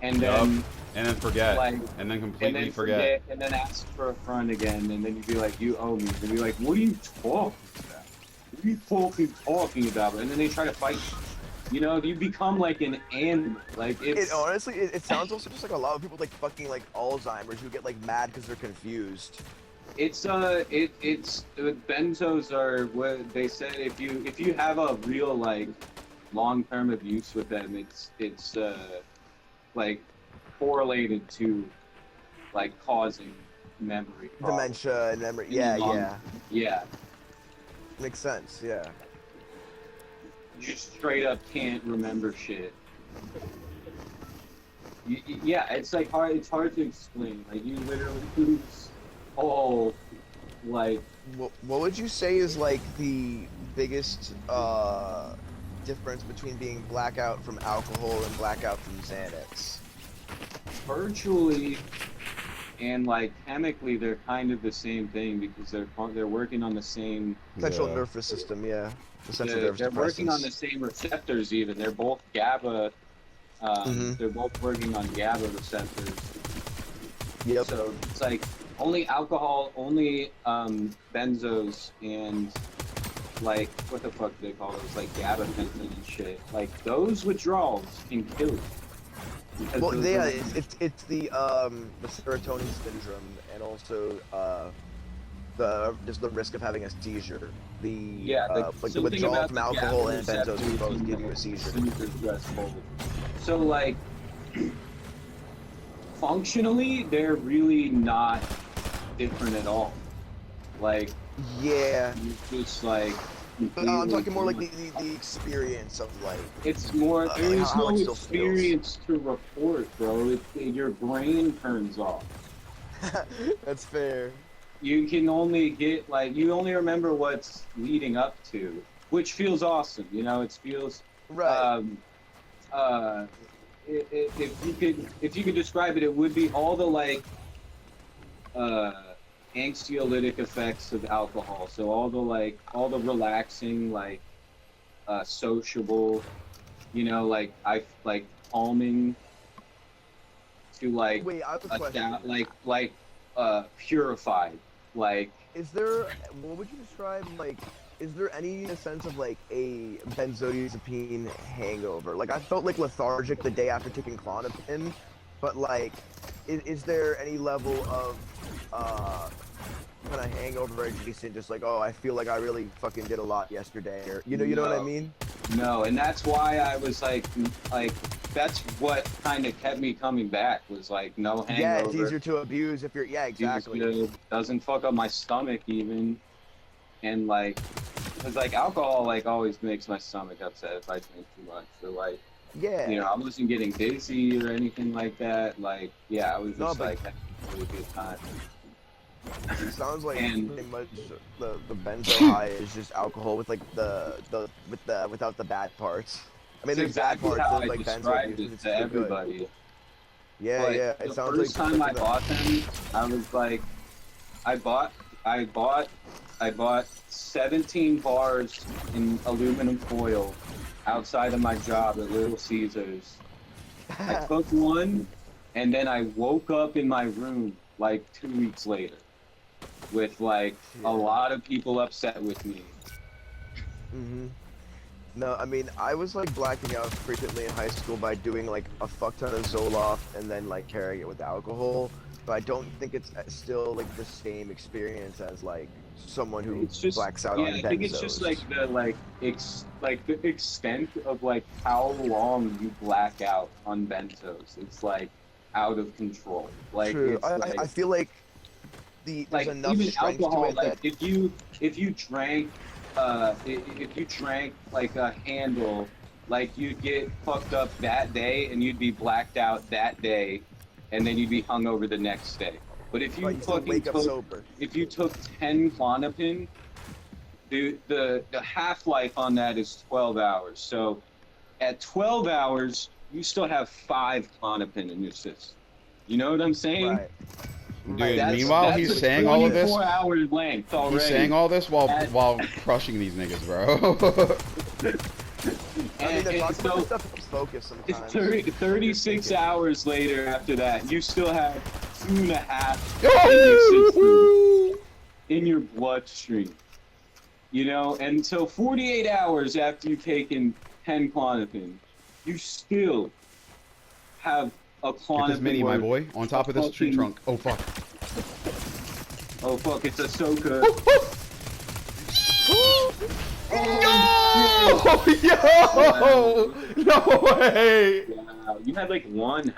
[SPEAKER 4] and
[SPEAKER 1] Yup.
[SPEAKER 4] then
[SPEAKER 1] And then forget.
[SPEAKER 4] Like-
[SPEAKER 1] and then
[SPEAKER 4] and
[SPEAKER 1] completely
[SPEAKER 4] then
[SPEAKER 1] forget.
[SPEAKER 4] and then ask for a front again, and then you'd be like, you owe me. And be like, what are you talking about? What are you fucking talking about? And then they try to fight you. You know, you become like an animal. Like it's
[SPEAKER 2] It honestly, it sounds also just like a lot of people with, like fucking like Alzheimer's who get like mad because they're confused.
[SPEAKER 4] it's benzos are what they said. If you have a real like long-term abuse with them, it's like correlated to like causing memory problems.
[SPEAKER 2] Dementia and memory.
[SPEAKER 4] In
[SPEAKER 2] Yeah,
[SPEAKER 4] the long-
[SPEAKER 2] yeah.
[SPEAKER 4] Yeah,
[SPEAKER 2] Makes sense. Yeah.
[SPEAKER 4] you straight up can't remember shit. Yeah, it's like hard. It's hard to explain. Like you literally lose all like.
[SPEAKER 2] What would you say is like the biggest difference between being blackout from alcohol and blackout from Xanax?
[SPEAKER 4] Virtually and like chemically they're kind of the same thing because they're working on the same
[SPEAKER 2] Central
[SPEAKER 1] Yeah.
[SPEAKER 2] nervous system, yeah. The central
[SPEAKER 4] they're,
[SPEAKER 2] nervous
[SPEAKER 4] they're working on the
[SPEAKER 2] depressants.
[SPEAKER 4] same receptors even. They're both GABA
[SPEAKER 2] Mhm.
[SPEAKER 4] they're both working on GABA receptors.
[SPEAKER 2] Yep.
[SPEAKER 4] So it's like only alcohol, only benzos and like what the fuck do they call those, like gabapentin and shit. Like those withdrawals can kill you. Because
[SPEAKER 2] Well,
[SPEAKER 4] those
[SPEAKER 2] yeah,
[SPEAKER 4] are-
[SPEAKER 2] it's the serotonin syndrome and also just the risk of having a seizure. The
[SPEAKER 4] Yeah,
[SPEAKER 2] like the
[SPEAKER 4] something
[SPEAKER 2] withdrawal
[SPEAKER 4] about
[SPEAKER 2] from
[SPEAKER 4] the
[SPEAKER 2] alcohol and
[SPEAKER 4] GABA
[SPEAKER 2] benzos can both
[SPEAKER 4] receptors
[SPEAKER 2] give you a seizure.
[SPEAKER 4] super stressful. So like, functionally, they're really not different at all. Like,
[SPEAKER 2] Yeah,
[SPEAKER 4] you just like.
[SPEAKER 2] but I'm talking more like
[SPEAKER 4] completely-
[SPEAKER 2] the experience of like.
[SPEAKER 4] It's more.
[SPEAKER 2] like,
[SPEAKER 4] There is
[SPEAKER 2] how
[SPEAKER 4] no
[SPEAKER 2] it still feels.
[SPEAKER 4] experience to report, bro. Your brain turns off.
[SPEAKER 2] That's fair.
[SPEAKER 4] You can only get like you only remember what's leading up to, which feels awesome. You know, it feels.
[SPEAKER 2] Right.
[SPEAKER 4] If you could describe it, it would be all the like anxiolytic effects of alcohol. So all the relaxing, like sociable, you know, like calming to like
[SPEAKER 2] Wait, I have a question.
[SPEAKER 4] purified, like
[SPEAKER 2] Is there, what would you describe, like, is there any sense of, like, a benzodiazepine hangover? Like, I felt, like, lethargic the day after taking Klonopin, but, like, is there any level of, kind of hangover adjacent, just like, oh, I feel like I really fucking did a lot yesterday, or, you know what I
[SPEAKER 4] No.
[SPEAKER 2] mean?
[SPEAKER 4] no, and that's why I was like that's what kind of kept me coming back was like no hangover.
[SPEAKER 2] Yeah, it's easier to abuse if you're, yeah, exactly.
[SPEAKER 4] It doesn't fuck up my stomach even, and like, cause like alcohol like always makes my stomach upset if I drink too much. So like,
[SPEAKER 2] Yeah.
[SPEAKER 4] you know, I wasn't getting dizzy or anything like that. Like, yeah, I was
[SPEAKER 2] No,
[SPEAKER 4] just
[SPEAKER 2] but-
[SPEAKER 4] like having a really good time.
[SPEAKER 2] It sounds like
[SPEAKER 4] And-
[SPEAKER 2] pretty much the benzo high is just alcohol with like without the bad parts. I mean,
[SPEAKER 4] It's
[SPEAKER 2] there's
[SPEAKER 4] exactly
[SPEAKER 2] bad parts
[SPEAKER 4] how
[SPEAKER 2] of
[SPEAKER 4] I
[SPEAKER 2] like benzo
[SPEAKER 4] described
[SPEAKER 2] use,
[SPEAKER 4] it
[SPEAKER 2] it's
[SPEAKER 4] to
[SPEAKER 2] too good.
[SPEAKER 4] everybody.
[SPEAKER 2] Yeah,
[SPEAKER 4] But
[SPEAKER 2] yeah.
[SPEAKER 4] the
[SPEAKER 2] It sounds
[SPEAKER 4] first
[SPEAKER 2] like
[SPEAKER 4] time I
[SPEAKER 2] the-
[SPEAKER 4] bought them, I was like, I bought 17 bars in aluminum foil outside of my job at Little Caesars. I took one, and then I woke up in my room like 2 weeks later with like
[SPEAKER 2] Yeah.
[SPEAKER 4] a lot of people upset with me.
[SPEAKER 2] Mhm. No, I mean, I was like blacking out frequently in high school by doing like a fuck ton of Zoloft and then like carrying it with alcohol. But I don't think it's still like the same experience as like someone who
[SPEAKER 4] It's just
[SPEAKER 2] blacks out
[SPEAKER 4] yeah,
[SPEAKER 2] on
[SPEAKER 4] I
[SPEAKER 2] benzos.
[SPEAKER 4] think it's just like the extent of like how long you black out on benzos. It's like out of control. Like
[SPEAKER 2] True.
[SPEAKER 4] it's
[SPEAKER 2] I feel like there's
[SPEAKER 4] like
[SPEAKER 2] enough
[SPEAKER 4] even
[SPEAKER 2] strength
[SPEAKER 4] alcohol.
[SPEAKER 2] to it
[SPEAKER 4] Like
[SPEAKER 2] that
[SPEAKER 4] if you drank like a handle, like you'd get fucked up that day and you'd be blacked out that day, and then you'd be hungover the next day. But if you
[SPEAKER 2] but you still
[SPEAKER 4] fucking
[SPEAKER 2] wake up
[SPEAKER 4] took
[SPEAKER 2] sober.
[SPEAKER 4] if you took 10 Klonopin, the half-life on that is 12 hours. So at 12 hours, you still have 5 Klonopin in your system. You know what I'm saying?
[SPEAKER 2] Right.
[SPEAKER 1] Dude,
[SPEAKER 4] That's-
[SPEAKER 1] meanwhile,
[SPEAKER 4] that's
[SPEAKER 1] he's
[SPEAKER 4] a
[SPEAKER 1] saying all of this.
[SPEAKER 4] 24-hour length already.
[SPEAKER 1] He's saying all this while
[SPEAKER 4] At-
[SPEAKER 1] while crushing these niggas, bro.
[SPEAKER 2] I mean, the
[SPEAKER 4] And
[SPEAKER 2] talking
[SPEAKER 4] so
[SPEAKER 2] about stuff helps focus
[SPEAKER 4] it's
[SPEAKER 2] sometimes.
[SPEAKER 4] 36 hours later after that, you still have 2.5 in your system, in your bloodstream. You know, and so 48 hours after you've taken 10 Klonopin, you still have a
[SPEAKER 1] Get
[SPEAKER 4] Klonopin.
[SPEAKER 1] this mini, my
[SPEAKER 4] worth-
[SPEAKER 1] boy, on top of this tree
[SPEAKER 4] fucking-
[SPEAKER 1] trunk. Oh fuck.
[SPEAKER 4] Oh fuck, it's Ahsoka.
[SPEAKER 1] Yo! Yo! No way!
[SPEAKER 4] Wow, you had like one